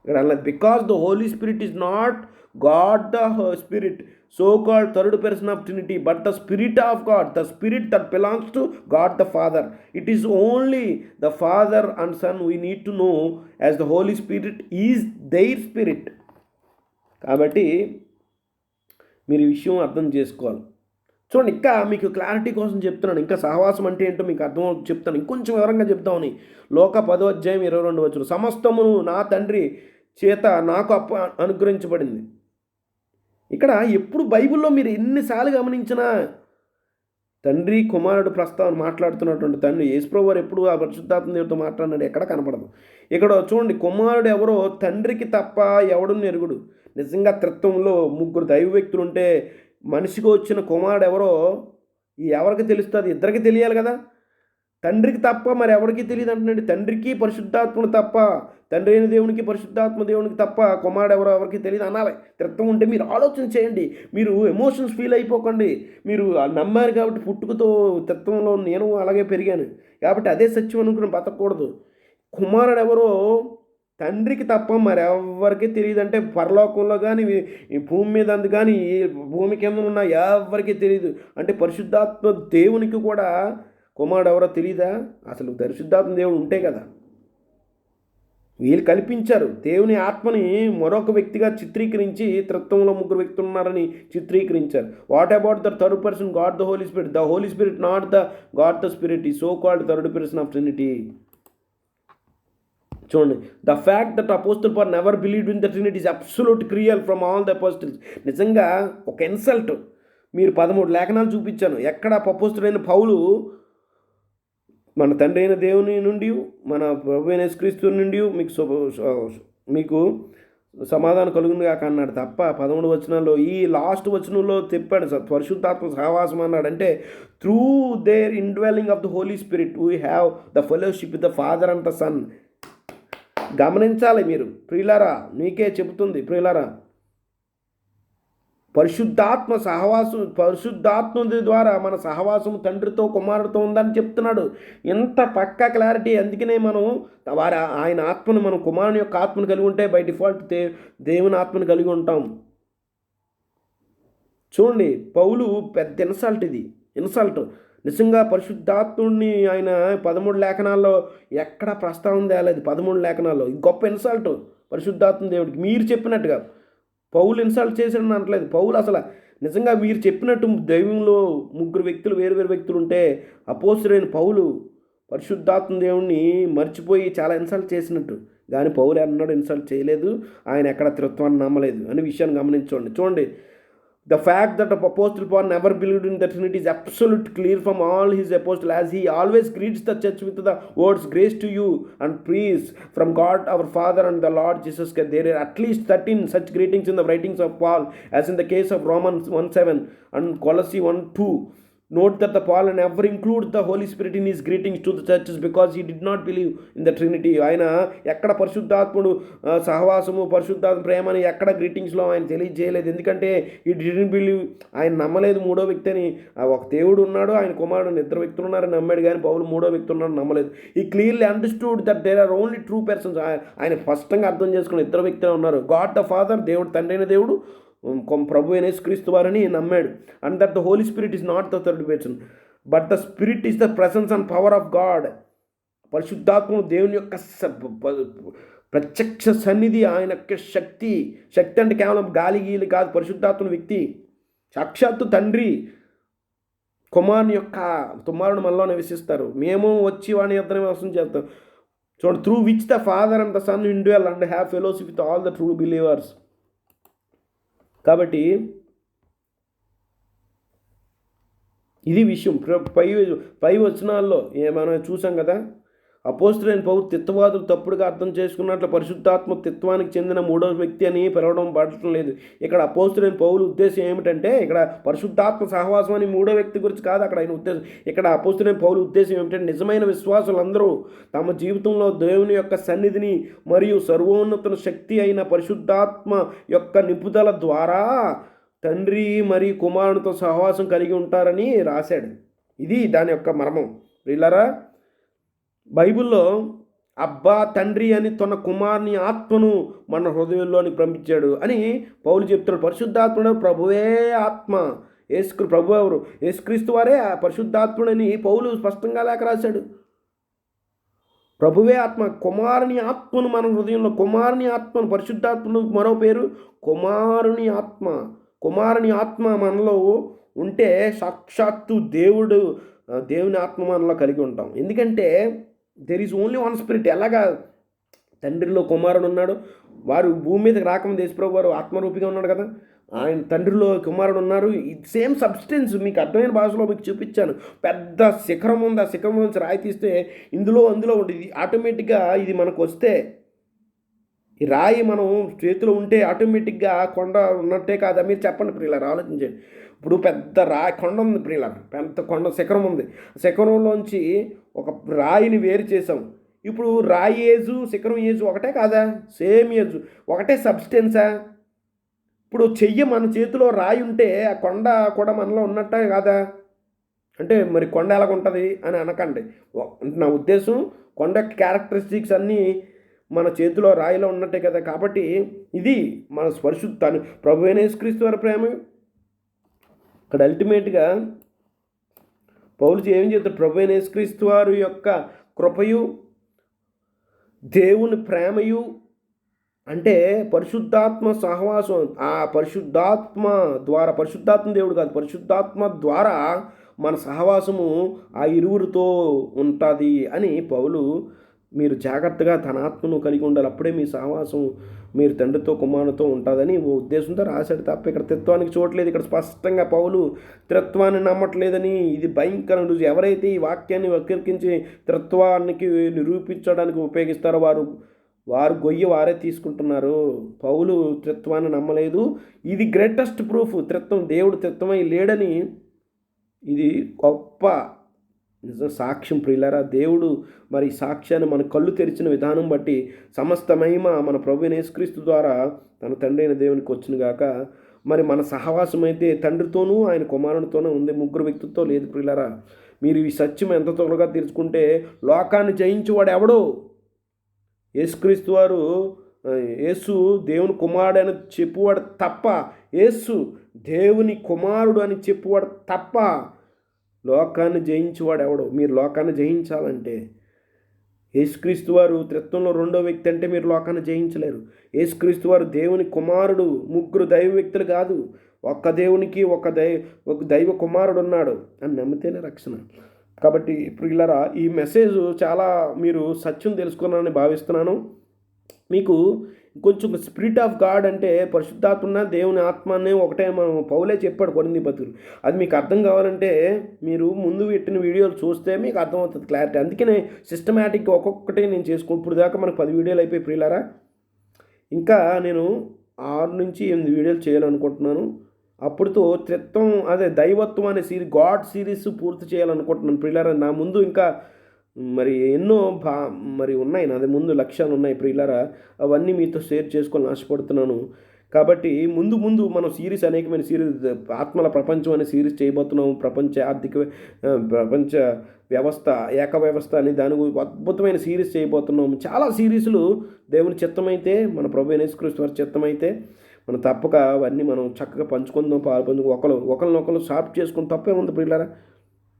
ఇక్కడ అన్నది because the Holi spirit is not God the Spirit so called third person of Trinity, but the spirit of God, the Spirit that belongs to God the Father. It is only the father and Son we need to know as the Holi spirit is their Spirit. కాబట్టి మీరు ఈ విషయం అర్థం చేసుకోవాలి. చూడండి, ఇంకా మీకు clarity కోసం చెప్తున్నాను. ఇంకా సహవాసం అంటే ఏంటో మీకు అర్థం చెప్తాను, ఇంకొంచెం వివరంగా చెప్తామని. లోక 10వ అధ్యాయం 22వ వచనం, సమస్తమును నా తండ్రి చేత నాకు అనుగ్రహించబడింది. ఇక్కడ ఎప్పుడు బైబిల్లో మీరు ఎన్నిసార్లు గమనించినా తండ్రి కుమారుడు ప్రస్తావన మాట్లాడుతున్నటువంటి తండ్రి యేసుప్రభువు వారు ఎప్పుడు ఆ పరిశుద్ధాత్మ దేవుడితో మాట్లాడినాడు ఎక్కడ కనపడదు. ఇక్కడ చూడండి, కుమారుడు ఎవరో తండ్రికి తప్ప ఎవడు ఎరుగుడు. నిజంగా త్రిత్వంలో ముగ్గురు దైవ వ్యక్తులు ఉంటే మనిషికి వచ్చిన కుమారుడు ఎవరో ఎవరికి తెలుస్తుంది? ఇద్దరికి తెలియాలి కదా. తండ్రికి తప్ప మరి ఎవరికి తెలియదు అంటున్నాడు. తండ్రికి పరిశుద్ధాత్మను తప్ప, తండ్రి అయిన దేవునికి పరిశుద్ధాత్మ దేవునికి తప్ప కుమారుడు ఎవరో ఎవరికి తెలియదు అనాలి. త్రిత్వం ఉంటే మీరు ఆలోచన చేయండి, మీరు ఎమోషన్స్ ఫీల్ అయిపోకండి. మీరు నమ్మారు కాబట్టి పుట్టుకతో త్రిత్వంలో నేను అలాగే పెరిగాను కాబట్టి అదే సత్యం అనుకుని బతకూడదు. కుమారుడు ఎవరో తండ్రికి తప్ప మరి ఎవరికి తెలియదు. అంటే పరలోకంలో కానీ ఈ భూమి మీద అందు కానీ భూమి కింద ఉన్న ఎవరికి తెలియదు. అంటే పరిశుద్ధాత్మ దేవునికి కూడా కుమారుడు ఎవరో తెలియదా? అసలు పరిశుద్ధాత్మ దేవుడు ఉంటే కదా. వీళ్ళు కల్పించారు. దేవుని ఆత్మని మరొక వ్యక్తిగా చిత్రీకరించి త్రిత్వంలో ముగ్గురు వ్యక్తులు ఉన్నారని చిత్రీకరించారు. What about the third person, god the Holi spirit? The Holi spirit not the God the spirit, ఈ so called third person of trinity. చూడండి, the fact that apostle Paul never believed in the trinity is absolute clear from all the apostles. నిజంగా ఒక insult. మీరు 13 లేఖనాలు చూపించాను. ఎక్కడ అపోస్తలుడైన పౌలు మన తండ్రి అయిన దేవుని నుండి, మన ప్రభు అయిన యేసుక్రీస్తు నుండి మీకు సమాధానం కలుగును కాక అన్నాడు తప్ప 13 వచనాల్లో ఈ లాస్ట్ వచనంలో చెప్పాడు పరిశుద్ధాత్మ సహవాసం అన్నాడు. అంటే through their indwelling of the Holi spirit we have the fellowship with the father and the son. గమనించాలి మీరు ప్రియులారా, నీకే చెబుతుంది ప్రియులారా, పరిశుద్ధాత్మ సహవాసం, పరిశుద్ధాత్మ ద్వారా మన సహవాసం తండ్రితో కుమారుడితో ఉందని చెప్తున్నాడు. ఎంత పక్కా క్లారిటీ. అందుకనే మనం ఆయన ఆత్మను, మనం కుమారుని యొక్క ఆత్మను కలిగి ఉంటే బై డిఫాల్ట్ దేవుని ఆత్మను కలిగి ఉంటాం. చూడండి, పౌలు పెద్ద ఇన్సల్ట్, ఇది ఇన్సల్ట్. నిజంగా పరిశుద్ధాత్ముడిని ఆయన 13 లేఖనాల్లో ఎక్కడ ప్రస్తావన తేలేదు. 13 లేఖనాల్లో గొప్ప ఇన్సల్ట్ పరిశుద్ధాత్మ దేవుడికి. మీరు చెప్పినట్టుగా పౌలు ఇన్సల్ట్ చేసాడని అనట్లేదు. పౌలు అసలు నిజంగా మీరు చెప్పినట్టు దైవంలో ముగ్గురు వ్యక్తులు, వేరు వ్యక్తులు ఉంటే అపోస్తలుడైన పౌలు పరిశుద్ధాత్మ దేవుణ్ణి మర్చిపోయి చాలా ఇన్సల్ట్ చేసినట్టు. కానీ పౌలు అన్నాడు ఇన్సల్ట్ చేయలేదు, ఆయన ఎక్కడ త్రిత్వాన్ని నమ్మలేదు అనే విషయాన్ని గమనించండి. చూడండి, the fact that Apostle Paul never believed in the Trinity is absolutely clear from all his apostles, as he always greets the church with the words, grace to you and peace from God our Father and the Lord Jesus Christ. There are at least 13 such greetings in the writings of Paul, as in the case of Romans 1:7 and Colossians 1:2. Note that the Paul never includes the Holy Spirit in his greetings to the churches because he did not believe in the Trinity. ఆయన ఎక్కడ పరిశుద్ధాత్ముడు సహవాసము, పరిశుద్ధాత్మ ప్రేమని ఎక్కడ గ్రీటింగ్స్లో ఆయన తెలియజేయలేదు. ఎందుకంటే ఈ డిడెంట్ బిలీవ్, ఆయన నమ్మలేదు మూడో వ్యక్తి అని. ఒక దేవుడు ఉన్నాడు, ఆయన కుమారుడు, ఇద్దరు వ్యక్తులు ఉన్నారని నమ్మాడు. కానీ పౌలు మూడో వ్యక్తి ఉన్నాడు నమ్మలేదు. ఈ clearly understood that there are only true persons. ఆయన స్పష్టంగా అర్థం చేసుకుని ఇద్దరు వ్యక్తులు ఉన్నారు. గాడ్ ద ఫాదర్, దేవుడు తండ్రి అయిన దేవుడు, ప్రభు అయిన యేసుక్రీస్తు వారని నమ్మాడు. And that the Holi spirit is not the third person but the spirit is the presence and power of god. పరిశుద్ధాత్మ దేవుని యొక్క ప్రత్యక్ష సన్నిధి, ఆయన యొక్క శక్తి. శక్తి అంటే కేవలం గాలి గీలి కాదు, పరిశుద్ధాత్మ వ్యక్తి. సాక్షాత్తు తండ్రి కుమారుని మనలో నివసిస్తారు. మేము వచ్చి వాడిని యొద్దనే నివాసం చేస్తాం. చూడండి, through which the father and the son indwell and have fellowship with all the true believers. కాబట్టి ఇది విషయం. పై వచనాల్లో మనం చూసాం కదా, అపోస్తలుడైన పౌలు తిత్వవాదులు తప్పుడుగా అర్థం చేసుకున్నట్లు పరిశుద్ధాత్మ తిత్వానికి చెందిన మూడో వ్యక్తి అని పిలవడం పడటం లేదు. ఇక్కడ అపోస్తలుడైన పౌలు ఉద్దేశం ఏమిటంటే, ఇక్కడ పరిశుద్ధాత్మ సహవాసం అని మూడో వ్యక్తి గురించి కాదు అక్కడ ఆయన ఉద్దేశం. ఇక్కడ అపోస్తలుడైన పౌలు ఉద్దేశం ఏమిటంటే, నిజమైన విశ్వాసులందరూ తమ జీవితంలో దేవుని యొక్క సన్నిధిని మరియు సర్వోన్నత శక్తి అయిన పరిశుద్ధాత్మ యొక్క నింపుదల ద్వారా తండ్రి మరియు కుమారునితో సహవాసం కలిగి ఉంటారని రాశాడు. ఇది దాని యొక్క మర్మం. ప్రియులారా, బైబిల్లో అబ్బా తండ్రి అని తన కుమారుని ఆత్మను మన హృదయంలోని పంపించాడు అని పౌలు చెప్తున్నాడు. పరిశుద్ధాత్ముడు ప్రభువే ఆత్మ. ప్రభు ఎవరు? యేసుక్రీస్తు వారే పరిశుద్ధాత్ముడని పౌలు స్పష్టంగా లేఖ రాశాడు. ప్రభువే ఆత్మ, కుమారుని ఆత్మను మన హృదయంలో, కుమారుని ఆత్మను, పరిశుద్ధాత్మను మరో పేరు కుమారుని ఆత్మ. కుమారుని ఆత్మ మనలో ఉంటే సాక్షాత్తు దేవుని ఆత్మ మనలో కలిగి ఉంటాం. ఎందుకంటే there is only one spirit. ఎలాగా తండ్రిలో కుమారుడు ఉన్నాడు, వారు భూమి మీదకి రాకముందు యేసుప్రభువు వారు ఆత్మరూపిగా ఉన్నాడు కదా, ఆయన తండ్రిలో కుమారుడు ఉన్నారు. సేమ్ సబ్స్టెన్స్ మీకు అర్థమైన భాషలో మీకు చూపించాను. పెద్ద శిఖరం ఉంది, ఆ శిఖరం నుంచి రాయి తీస్తే అందులో ఉంటుంది. ఆటోమేటిక్గా ఇది మనకు వస్తే, ఈ రాయి మనం చేతిలో ఉంటే ఆటోమేటిక్గా కొండ ఉన్నట్టే కాదా? మీరు చెప్పండి ప్రియులారా, ఆలోచించండి. ఇప్పుడు పెద్ద కొండ ఉంది ప్రియులారా, పెద్ద కొండ శిఖరం ఉంది. శిఖరంలోంచి ఒక రాయిని వేరు చేసాం. ఇప్పుడు రాయి ఏజు శిఖరం ఏజు ఒకటే కాదా? సేమ్ ఏజు, ఒకటే సబ్స్టెన్సా? ఇప్పుడు మన చేతిలో రాయి ఉంటే ఆ కొండ కూడా మనలో ఉన్నట్టే కాదా? అంటే మరి కొండ ఎలాగుంటుంది అని అనకండి. నా ఉద్దేశం, కొండ క్యారెక్టరిస్టిక్స్ అన్నీ మన చేతిలో రాయిలో ఉన్నట్టే కదా. కాబట్టి ఇది మన పరిశుద్ధాన్ని ప్రభు అయిన యేసుక్రీస్తు వారి ప్రేమ. ఇక్కడ అల్టిమేట్గా పౌలు ఏం చెప్తాడు? ప్రభు అయిన యేసుక్రీస్తు వారి యొక్క కృపయు దేవుని ప్రేమయు అంటే పరిశుద్ధాత్మ సహవాసం. ఆ పరిశుద్ధాత్మ ద్వారా, పరిశుద్ధాత్మ దేవుడు కాదు, పరిశుద్ధాత్మ ద్వారా మన సహవాసము ఆ ఇరువురితో ఉంటుంది అని పౌలు మీరు జాగ్రత్తగా తన ఆత్మను కలిగి ఉండాలి. అప్పుడే మీ సహవాసం మీరు తండ్రితో కుమారునితో ఉంటుందని ఓ ఉద్దేశంతో రాశాడు తప్ప ఇక్కడ త్రిత్వానికి చూడలేదు. ఇక్కడ స్పష్టంగా పౌలు త్రిత్వాన్ని నమ్మట్లేదని, ఇది భయంకరం రుజువు. ఎవరైతే ఈ వాక్యాన్ని వక్రీకరించి త్రిత్వానికి నిరూపించడానికి ఉపయోగిస్తారో వారు గొయ్యి వారే తీసుకుంటున్నారు. పౌలు త్రిత్వాన్ని నమ్మలేదు. ఇది గ్రేటెస్ట్ ప్రూఫ్. త్రిత్వం, దేవుడు త్రిత్వమై లేడని ఇది గొప్ప నిజం సాక్ష్యం ప్రియులారా. దేవుడు మరి సాక్ష్యాన్ని మన కళ్ళు తెరిచిన విధానం బట్టి సమస్త మహిమ మన ప్రభు యేసుక్రీస్తు ద్వారా తన తండ్రి అయిన దేవునికి వచ్చిన గాక. మరి మన సహవాసం అయితే తండ్రితోనూ ఆయన కుమారునితోనూ ఉంది, ముగ్గురు వ్యక్తులతో లేదు ప్రియులారా. మీరు ఈ సత్యం ఎంత త్వరగా తెలుసుకుంటే లోకాన్ని జయించేవాడు ఎవడో? యేసుక్రీస్తు వారు, యేసు దేవుని కుమారుడు అని చెప్పువాడు తప్ప, యేసు దేవుని కుమారుడు అని చెప్పువాడు తప్ప లోకాన్ని జయించేవాడు ఎవడో? మీరు లోకాన్ని జయించాలంటే యేసుక్రీస్తు వారు త్రిత్వంలో రెండో వ్యక్తి అంటే మీరు లోకాన్ని జయించలేరు. యేసుక్రీస్తు వారు దేవుని కుమారుడు, ముగ్గురు దైవ వ్యక్తులు కాదు. ఒక్క దేవునికి ఒక దైవ కుమారుడు ఉన్నాడు అని నమ్మితేనే రక్షణ. కాబట్టి ప్రియులారా, ఈ మెసేజ్ చాలా మీరు సత్యం తెలుసుకున్నానని భావిస్తున్నాను. మీకు కొంచెం స్పిరిట్ ఆఫ్ గాడ్ అంటే పరిశుద్ధాత్మ దేవుని ఆత్మనే ఒకటే మనం పౌలే చెప్పాడు కొరింథీ పత్రికలో. అది మీకు అర్థం కావాలంటే మీరు ముందు పెట్టిన వీడియోలు చూస్తే మీకు అర్థమవుతుంది క్లారిటీ. అందుకనే సిస్టమేటిక్గా ఒక్కొక్కటి నేను ఇప్పుడు దాకా మనకు 10 వీడియోలు అయిపోయి ప్రియులారా. ఇంకా నేను 6 నుంచి 8 వీడియోలు చేయాలనుకుంటున్నాను. అప్పుడుతో త్రిత్వం, అదే దైవత్వం అనే గాడ్ సిరీస్ పూర్తి చేయాలనుకుంటున్నాను ప్రియులారా. నా ముందు ఇంకా మరి ఎన్నో మరి ఉన్నాయి, నాది ముందు లక్ష్యాలు ఉన్నాయి ప్రియులారా. అవన్నీ మీతో షేర్ చేసుకొని ఆశపడుతున్నాను. కాబట్టి ముందు మనం అనేకమైన సిరీస్, ఆత్మల ప్రపంచం అనే సిరీస్ చేయబోతున్నాము. ప్రపంచ వ్యవస్థ, ఏక వ్యవస్థ అని దాని అద్భుతమైన సిరీస్ చేయబోతున్నాము. చాలా సిరీసులు దేవుని చిత్తమైతే, మన ప్రభు యేసుక్రీస్తు వారి చిత్తమైతే మనం తప్పక అవన్నీ మనం చక్కగా పంచుకుందాం, ఒకరినొకరు షార్ప్ చేసుకుని తప్పే ఉంది ప్రియులారా.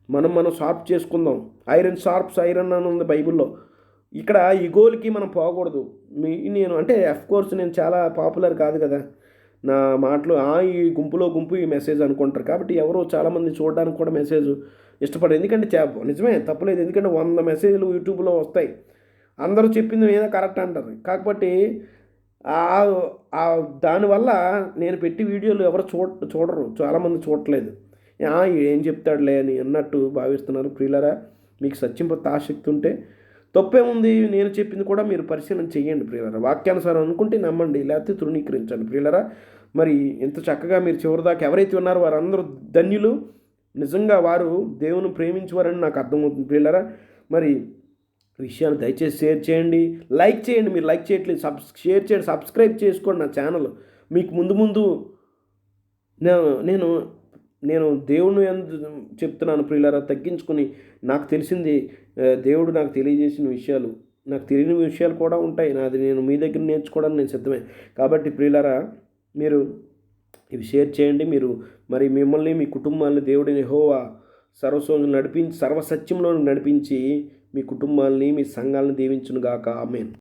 మనం షార్ప్ చేసుకుందాం. ఐరన్ షార్ప్స్ ఐరన్ అని ఉంది బైబిల్లో. ఇక్కడ ఈ గోల్కి మనం పోకూడదు. నేను అంటే కోర్స్ నేను చాలా పాపులర్ కాదు కదా, నా మాటలు ఈ గుంపు ఈ మెసేజ్ అనుకుంటారు. కాబట్టి ఎవరో చాలామంది చూడడానికి కూడా మెసేజ్ ఇష్టపడరు. ఎందుకంటే నిజమే, తప్పలేదు. ఎందుకంటే 100 మెసేజ్లు యూట్యూబ్లో వస్తాయి, అందరూ చెప్పింది ఏదో కరెక్ట్ అంటారు. కాకపోతే దానివల్ల నేను పెట్టి వీడియోలు ఎవరు చూడరు, చాలామంది చూడట్లేదు. ఏం చెప్తాడులే అని అన్నట్టు భావిస్తున్నారు ప్రియులారా. మీకు సత్యం పట్ల ఆసక్తి ఉంటే తప్పేముంది, నేను చెప్పింది కూడా మీరు పరిశీలన చేయండి ప్రియులారా. వాక్యానుసారం అనుకుంటే నమ్మండి, లేకపోతే తృణీకరించండి ప్రియులారా. మరి ఎంత చక్కగా మీరు చివరిదాకా ఎవరైతే ఉన్నారో వారందరూ ధన్యులు. నిజంగా వారు దేవుని ప్రేమించేవారని నాకు అర్థమవుతుంది ప్రియులారా. మరి విషయాన్ని దయచేసి షేర్ చేయండి, లైక్ చేయండి. మీరు లైక్ చేయట్లేదు, షేర్ చేయండి, సబ్స్క్రైబ్ చేసుకోండి నా ఛానల్. మీకు ముందు నేను దేవుని చెప్తున్నాను ప్రియులారా. తగ్గించుకొని నాకు తెలిసింది, దేవుడు నాకు తెలియజేసిన విషయాలు, నాకు తెలియని విషయాలు కూడా ఉంటాయి. నేను మీ దగ్గర నేర్చుకోవడానికి నేను సిద్ధమే. కాబట్టి ప్రియులారా, మీరు ఇవి షేర్ చేయండి. మరి మిమ్మల్ని, మీ కుటుంబాన్ని దేవుడిని యెహోవా సర్వసత్యంలో నడిపించి మీ కుటుంబాలని, మీ సంఘాలను దీవించును గాక. ఆమేన్.